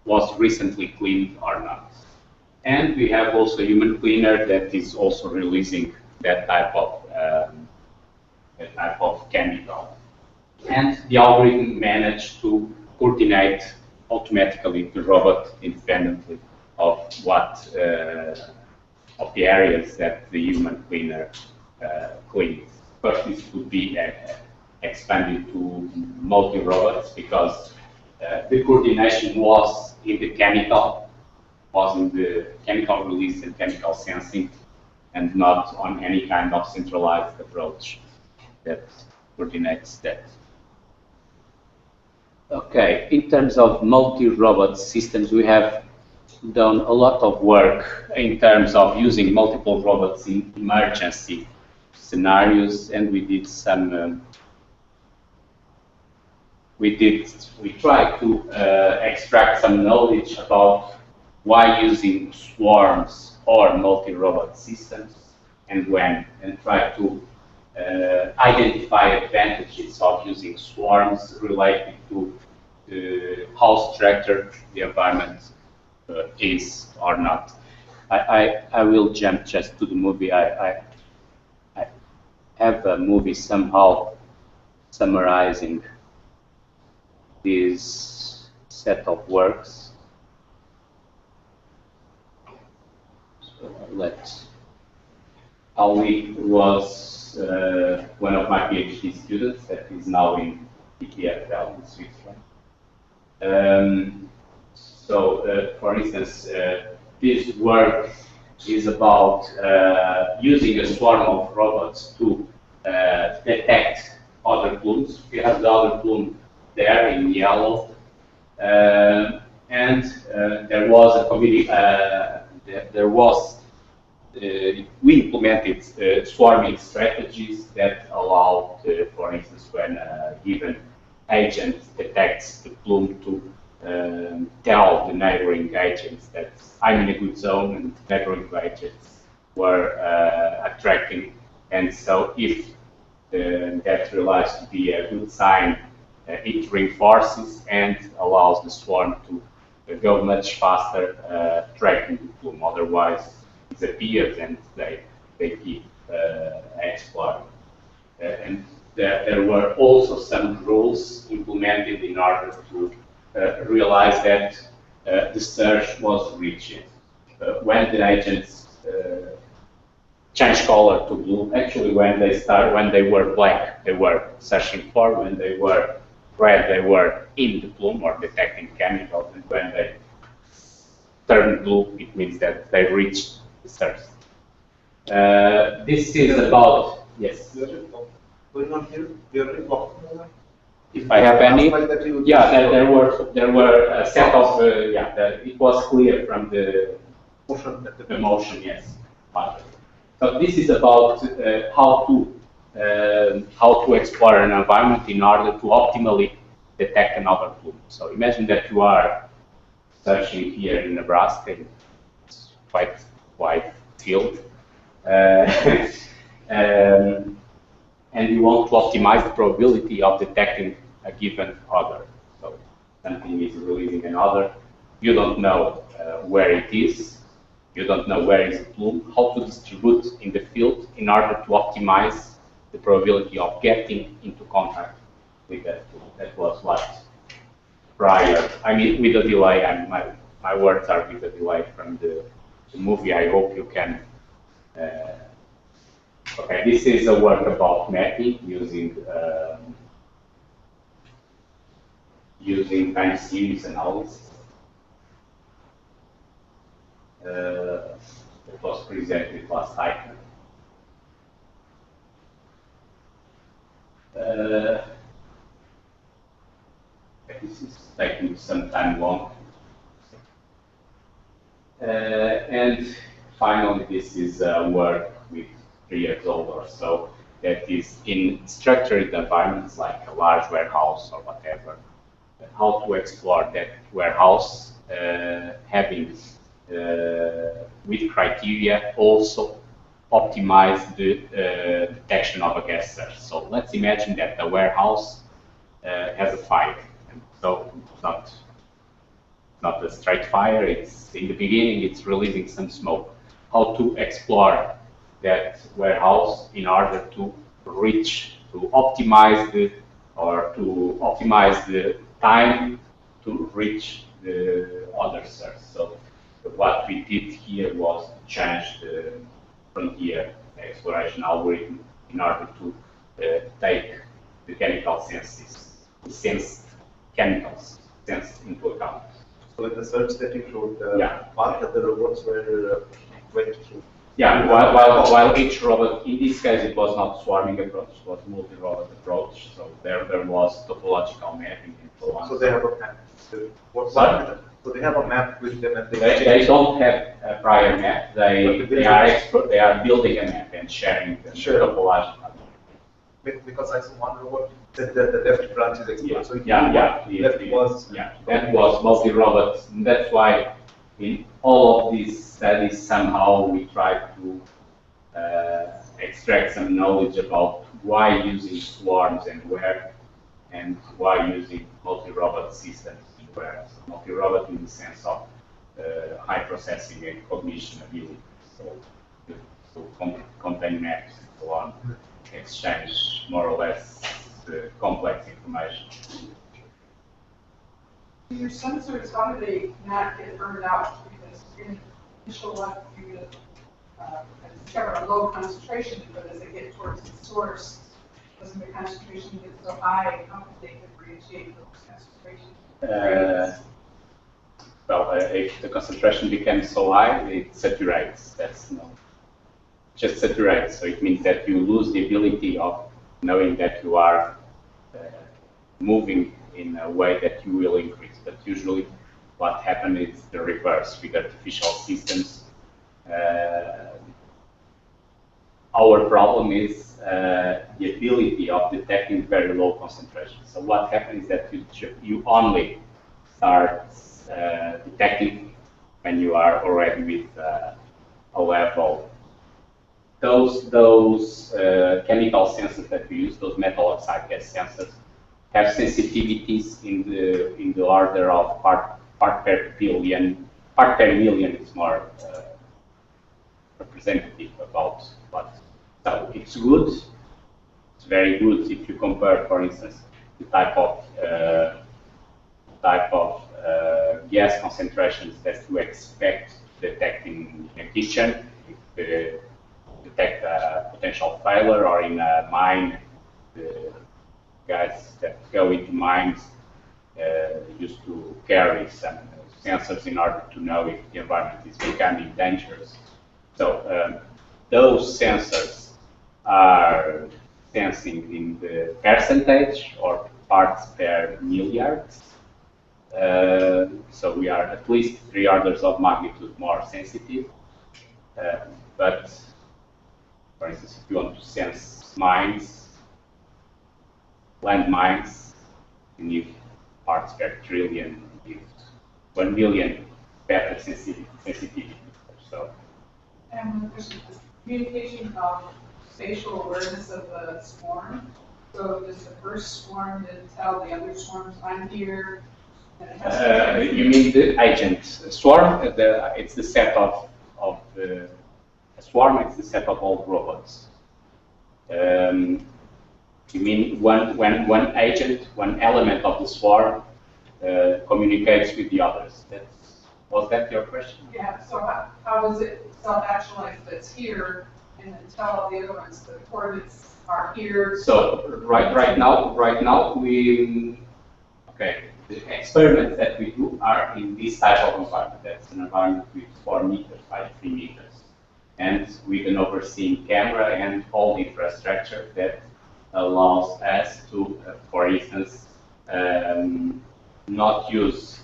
was recently cleaned or not. And we have also a human cleaner that is also releasing that type of chemical. And the algorithm managed to coordinate automatically the robot independently of what of the areas that the human cleaner cleans. But this could be expanded to multi-robots because the coordination was in the chemical release and chemical sensing, and not on any kind of centralized approach that coordinates that. Okay, in terms of multi-robot systems, we have done a lot of work in terms of using multiple robots in emergency scenarios, and we did some. We tried to extract some knowledge about why using swarms or multi-robot systems, and when, and try to identify advantages of using swarms related to how structured the environment is or not. I will jump just to the movie. I have a movie somehow summarizing this set of works. So let's. Ali was one of my PhD students that is now in EPFL in Switzerland. For instance, this work is about using a swarm of robots to detect other plumes. We have the other plume there in yellow, and there was a committee. We implemented swarming strategies that allowed, for instance, when a given agent detects the plume, to tell the neighboring agents that I'm in a good zone, and the neighboring agents were attracting. And so if that realized to be a good sign, it reinforces and allows the swarm to go much faster tracking the plume. Otherwise, it disappears and they keep exploring. And there were also some rules implemented in order to realize that the search was reaching. When the agents change color to blue, actually when they were black, they were searching for. When they were red, they were in the plume or detecting chemicals. And when they turn blue, it means that they reached the surface. This is about, yes. Going on here, we are already blocking. If I have any, yeah, there were a set of, it was clear from the motion, yes. So this is about how to explore an environment in order to optimally detect another plume. So imagine that you are searching here in Nebraska, it's quite wide field, and you want to optimize the probability of detecting a given odor. So something is releasing an odor. You don't know where it is. You don't know where is the plume, how to distribute in the field in order to optimize the probability of getting into contact with that plume. That was what prior, I mean, with a delay, and my words are with a delay from the movie. I hope you can. Okay, this is a work about mapping using time series analysis. It was presented last cycle. This is taking some time long. And finally, this is work with 3 years old or so that is in structured environments like a large warehouse or whatever. How to explore that warehouse having with criteria also optimize the detection of a gas surge. So let's imagine that the warehouse has a fire. And so it's not a straight fire, it's in the beginning, it's releasing some smoke. How to explore that warehouse in order to reach, to optimize the time to reach the other source. So what we did here was change the frontier exploration algorithm in order to take the chemical senses, sense chemicals sense into account. So in the search that you showed, Yeah. part that the robots were went through. Yeah, while each robot, in this case it was not swarming approach, it was multi-robot approach, so there was topological mapping and so on. So they have a map. So they have a map with them and They don't have a prior map, they are building a map and sharing the topological. Because I saw one robot said that the left branch is explored. Yeah, So that was multi-robot. That's why in all of these studies somehow we try to extract some knowledge about why using swarms and where, and why using multi-robot systems and where. So multi-robot in the sense of high processing and cognition ability. So contain maps and so on, exchange more or less complex information. Your sensors, how do they not get burned out? Because in the initial one, you discover a low concentration, but as they get towards the source, doesn't the concentration get so high, how can they differentiate those concentrations? Well, if the concentration becomes so high, it saturates. Just saturates. So it means that you lose the ability of knowing that you are moving in a way that you will increase. But usually what happens is the reverse with artificial systems. Our problem is the ability of detecting very low concentrations. So what happens is that you only start detecting when you are already with a level. Those chemical sensors that we use, those metal oxide gas sensors, have sensitivities in the order of part per billion. Part per million is more representative about what. So it's good. It's very good if you compare, for instance, the type of gas concentrations that you expect detecting in a kitchen. Detect a potential failure, or in a mine, the guys that go into mines used to carry some sensors in order to know if the environment is becoming dangerous. So those sensors are sensing in the percentage or parts per milliard. So we are at least 3 orders of magnitude more sensitive. But for instance, if you want to sense mines, landmines, you need parts per trillion, you need 1 million better sensitivity. So, And there's communication of spatial awareness of the swarm. So does the first swarm then tell the other swarms, I'm here? And it has to you mean the agent swarm? It's the set of the swarm. It's the set of all robots. You mean when one agent, one element of the swarm communicates with the others? Was that your question? Yeah, so how does it self-actualize that's here and then tell all the other ones the coordinates are here? So right now we the experiments that we do are in this type of environment. That's an environment with 4 meters by 3 meters, and with an overseeing camera and all the infrastructure that allows us to, for instance, not use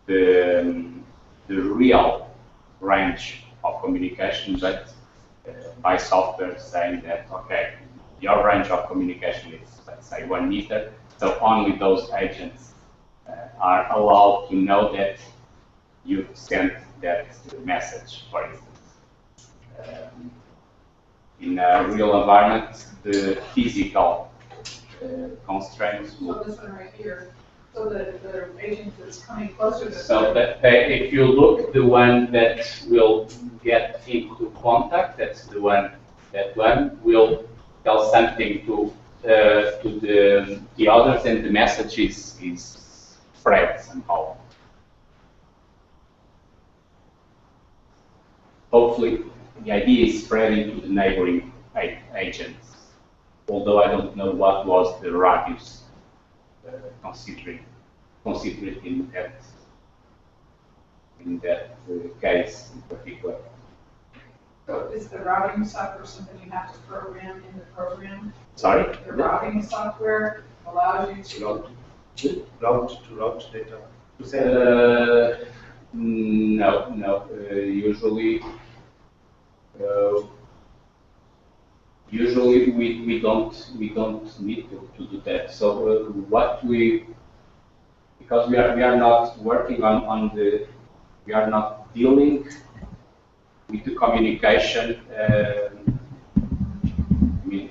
the real range of communication, but by software saying that, okay, your range of communication is, let's say, 1 meter, so only those agents are allowed to know that you sent that message, for instance. In a real environment, the physical constraints So will. this one right here, so the agent that's coming closer to So that if you look, the one that will get into contact, that's the one that one will tell something to the others, and the message is spread somehow. Hopefully, the idea is spreading to the neighboring agents. Although I don't know what was the radius considered in that case in particular. So is the routing software something you have to program in the program? Sorry? The routing software allows you to route data. No. Usually we don't need to do that. So because we are not working we are not dealing with the communication.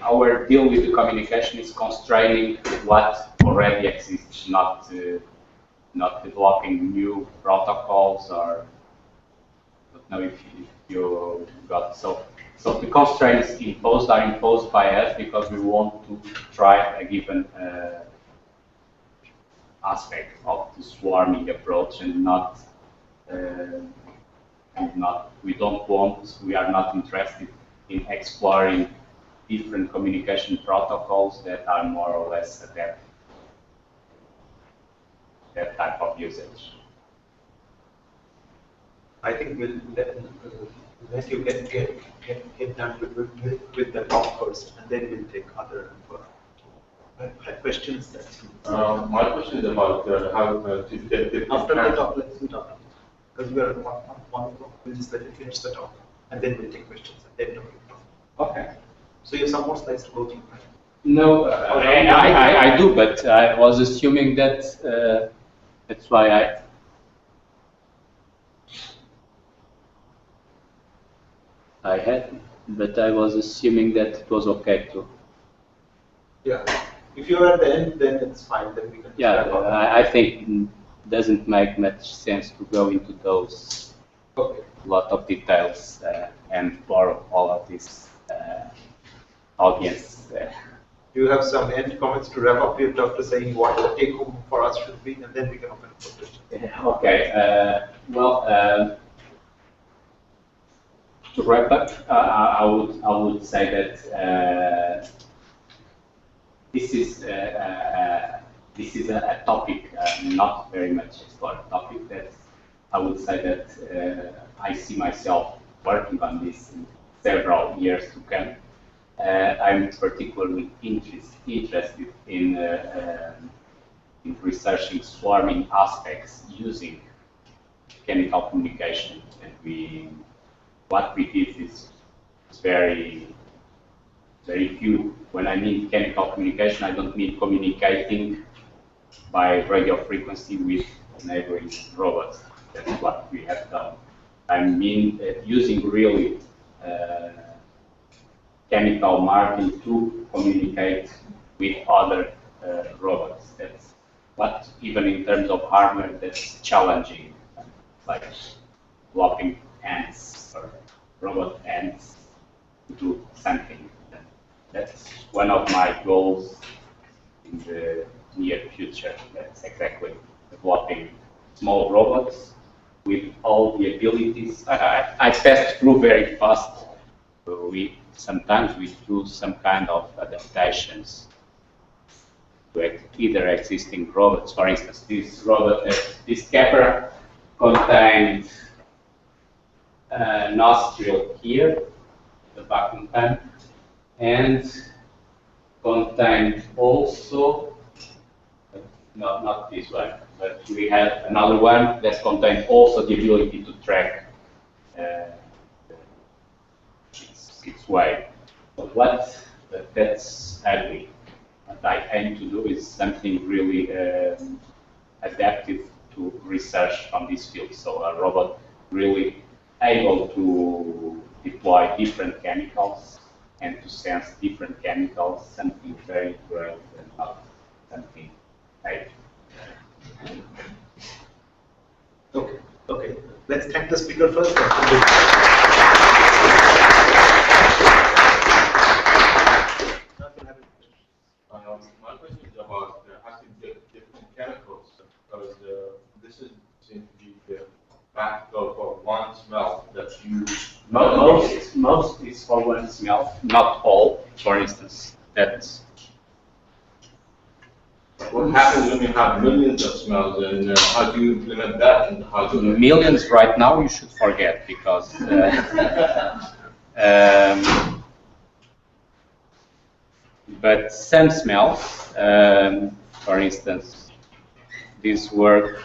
Our deal with the communication is constraining what already exists, not developing new protocols or I don't know if you got so. So the constraints are imposed by us because we want to try a given aspect of the swarming approach and we are not interested in exploring different communication protocols that are more or less adapted to that type of usage. I think we'll let you get done with the talk first, and then we'll take other questions. My question is about how to get the after the talk, let's do talk. Because we are one we'll just let you finish the talk, and then we'll take questions, and then talk. Okay. So you have some more slides to go through. No, I do, but I was assuming that that's why I had, but I was assuming that it was okay too. Yeah. If you're at the end, then it's fine. Then we can. Yeah, I think it doesn't make much sense to go into those lot of details and borrow all of this audience. Do you have some end comments to wrap up with after saying what the take home for us should be, and then we can open up for questions? Okay. Well. To wrap up, I would say that this is a topic not very much explored topic that I would say that I see myself working on this in several years to come. I'm particularly interested in researching swarming aspects using chemical communication, and what we did is very few. When I mean chemical communication, I don't mean communicating by radio frequency with neighboring robots. That's what we have done. I mean using really chemical marking to communicate with other robots. That's what, even in terms of hardware, that's challenging, like blocking ants or robot ants to do something. That's one of my goals in the near future. That's exactly developing small robots with all the abilities. I passed through very fast. Sometimes we do some kind of adaptations to either existing robots. For instance, this camera contained a nostril here, the vacuum tank, and contained also, not this one, but we had another one that contained also the ability to track its way. But that's ugly. What I aim to do is something really adaptive to research on this field. So a robot really able to deploy different chemicals and to sense different chemicals, something very great and not something bad. Okay. Let's thank the speaker first. My question is about active different chemicals, because this seems to be the backbone for one smell that's used. Most is for one smell, not all. For instance, that's what happens when you have millions of smells, and how do you implement that? And how do millions right now you should forget, because but some smells, for instance, this work.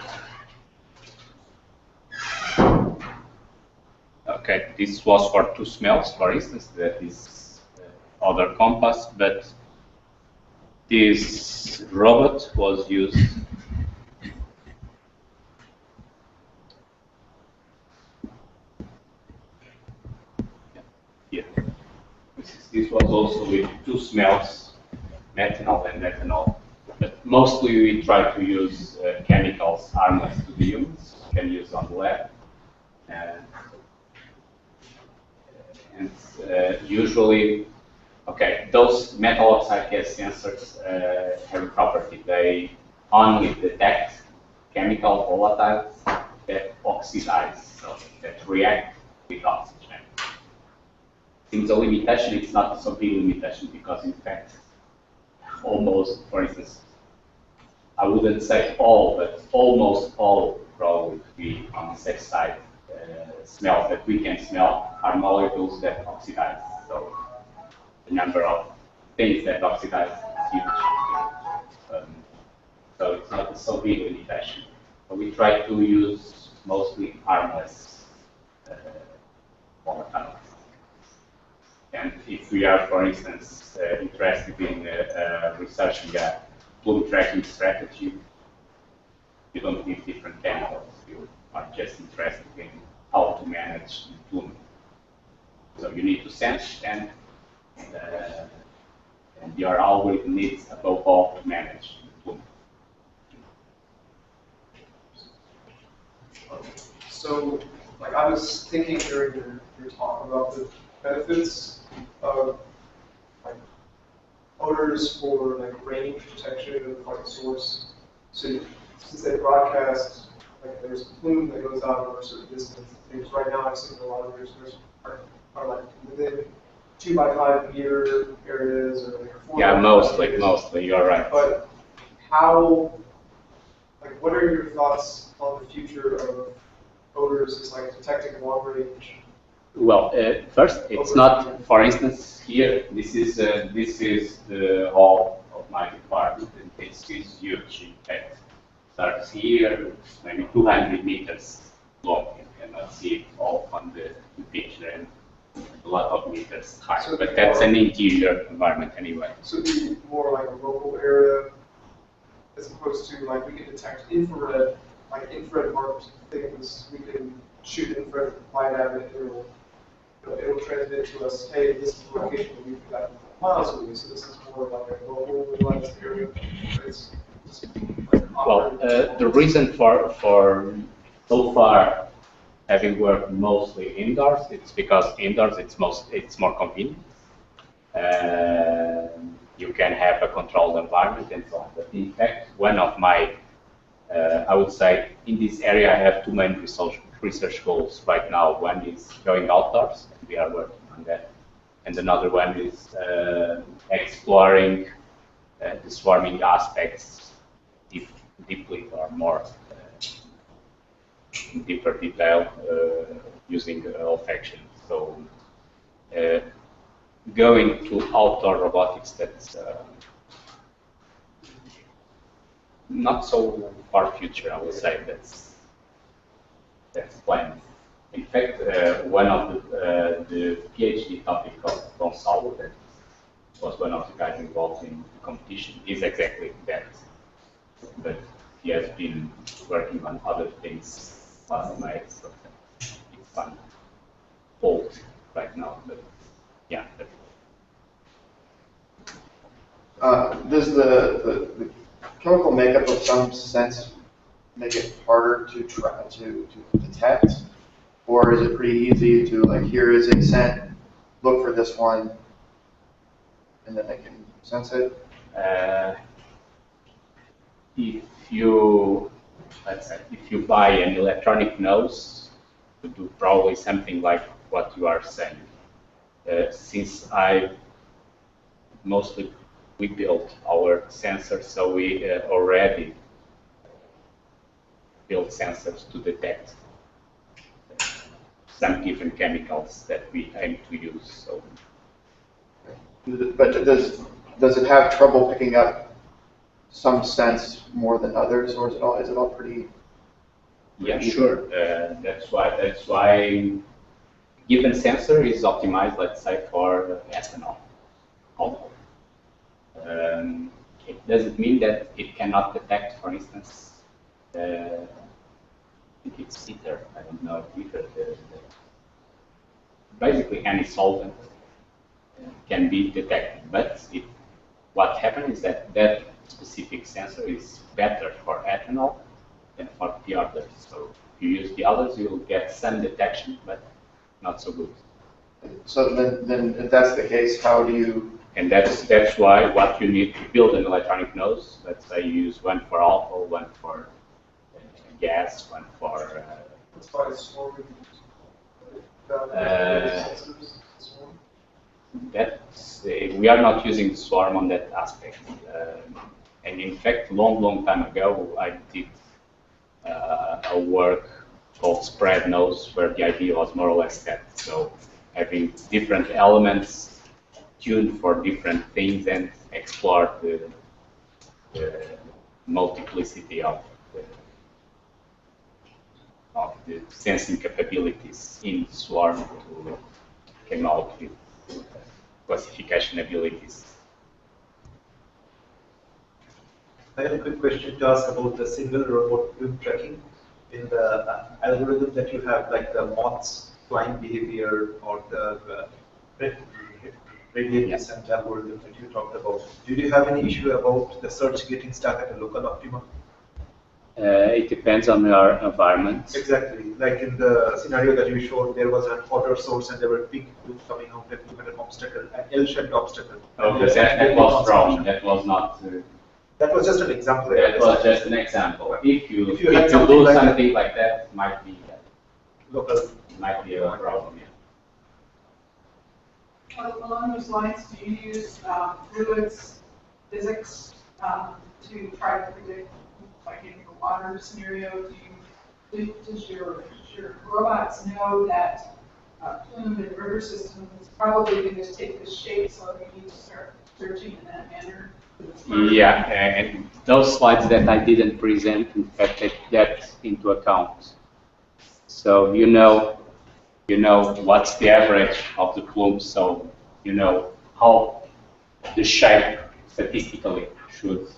Okay, this was for two smells, for instance, that is other compass, but this robot was used here. This was also with two smells, methanol and methanol. But mostly we try to use chemicals harmless to the humans, can use on the lab. And usually, okay, those metal oxide gas sensors have a property. They only detect chemical volatiles that oxidize, so that react with oxygen. Seems a limitation. It's not so big limitation, because in fact, almost, for instance, I wouldn't say all, but almost all probably be on the safe side. Smells that we can smell are molecules that oxidize. So the number of things that oxidize is huge. So it's not a so big limitation. But we try to use mostly harmless volatiles. And if we are, for instance, interested in researching a plume tracking strategy, you don't need different chemicals. You are just interested in how to manage the plume. So you need to sense, and your algorithm needs, above all, to manage the plume. So, like, I was thinking during your talk about the benefits of like odors for like range detection of like a source. So since they broadcast, like there's a plume that goes out over a certain distance. Because right now I've seen a lot of yours are like within 2 by 5 meter areas, or like 4 Yeah, by 5 mostly, meters. you're right. But how, like, what are your thoughts on the future of odors is like detecting long range. Well, first, it's not. For instance, here this is the hall of my department, and this is huge. In fact, starts here, maybe 200 meters long. You cannot see it all on the picture, and a lot of meters high. So but that's an interior environment anyway. So it'd be more like a local area, as opposed to like we can detect infrared, like infrared marked things. We can shoot infrared light at it. It'll transmit to us, hey, this is the location that we've got miles away. So this is more like a localized area. It's just like Well, the reason for so far having worked mostly indoors, it's because indoors it's more convenient. You can have a controlled environment and so on. But in fact, one of my, I would say, in this area, I have two main research goals right now. One is going outdoors, and we are working on that. And another one is exploring the swarming aspects deeply or more in deeper detail using olfaction. So going to outdoor robotics, that's not so far future, I would say. That's planned. In fact, one of the PhD topic of Gonçalo, that was one of the guys involved in the competition, is exactly that. But he has been working on other things last night, so it's on hold right now. But yeah. Does the chemical makeup of some sense make it harder to try to detect, or is it pretty easy to like, here is a scent, look for this one, and then they can sense it? If you buy an electronic nose, to do probably something like what you are saying. Since we built our sensors, so we already built sensors to detect some given chemicals that we aim to use. So, but does it have trouble picking up some sense more than others, or is it all pretty? Yeah, sure. That's why given sensor is optimized, let's say, for ethanol. It doesn't mean that it cannot detect, for instance, I think it's ether. I don't know ether. Basically, any solvent can be detected, but what happens is that that specific sensor is better for ethanol than for the others. So if you use the others, you'll get some detection, but not so good. So then if that's the case, how do you? And that's why what you need to build an electronic nose. Let's say you use one for alcohol, one for gas, one for. That's why it's swarming. We are not using the swarm on that aspect. And in fact, long time ago, I did a work called spread nose, where the idea was more or less that. So having different elements tuned for different things and explore the multiplicity of the sensing capabilities in swarm to come out with classification abilities. I have a quick question to ask about the single robot wing tracking. In the algorithm that you have, like the moth's flying behavior or the radiant descent algorithm that you talked about, do you have any issue about the search getting stuck at a local optimum? It depends on your environment. Exactly. Like in the scenario that you showed, there was an water source and there were big groups coming out and you had an obstacle, an L-shaped obstacle. Okay, that was wrong. That was not. That was just an example. That was just an example. If you do something like that, might be local. Might be a problem. Yeah. Along those lines, do you use fluids physics to try to predict, like in a water scenario? Does your your robots know that plume and river system is probably going to take this shape, so you need to start searching in that manner. Yeah, and those slides that I didn't present, in fact, take that into account. So you know what's the average of the plume, so you know how the shape statistically should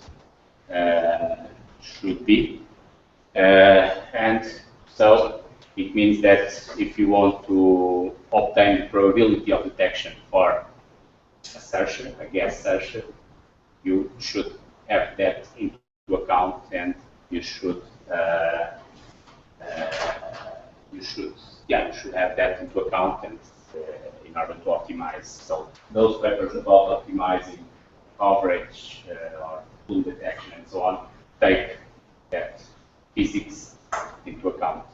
be, and so it means that if you want to obtain the probability of detection for a searcher, a gas searcher, you should have that into account, and you should have that into account, and in order to optimize. So those papers about optimizing coverage or plume detection and so on take that physics into account.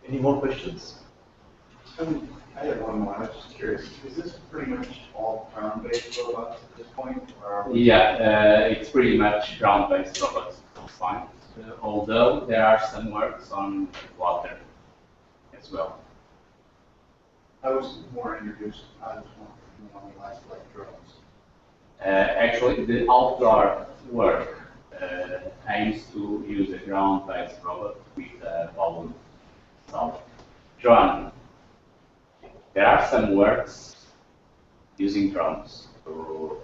Any more questions? I have one more. I was just curious. Is this pretty much all ground-based robots at this point? Or Yeah, it's pretty much ground-based robots fine. Although there are some works on water as well. I was more introduced. I was more on the last like drones. Actually, the outdoor work aims to use a ground-based robot with a volume. So, drone. There are some works using drones to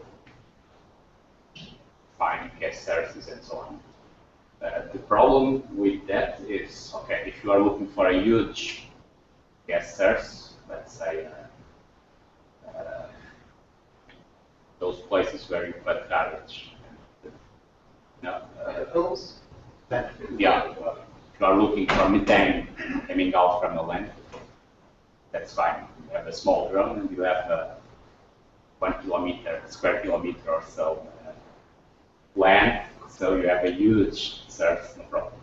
find gas sources and so on. The problem with that is, okay, if you are looking for a huge gas source, let's say those places where you put garbage. Yeah, if you are looking for methane coming out from a landfill, that's fine. You have a small drone and you have a 1 square kilometer or so land, so you have a huge source, no problem.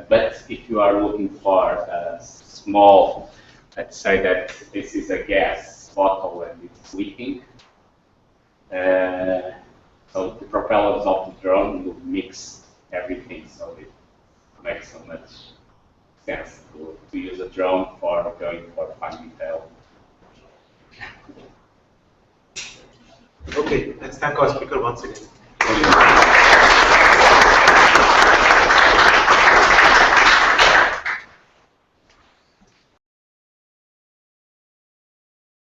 But if you are looking for a small, let's say that this is a gas bottle and it's leaking, so the propellers of the drone will mix everything, so it makes so much sense to use a drone for going for fine detail. Okay, let's thank our speaker once again.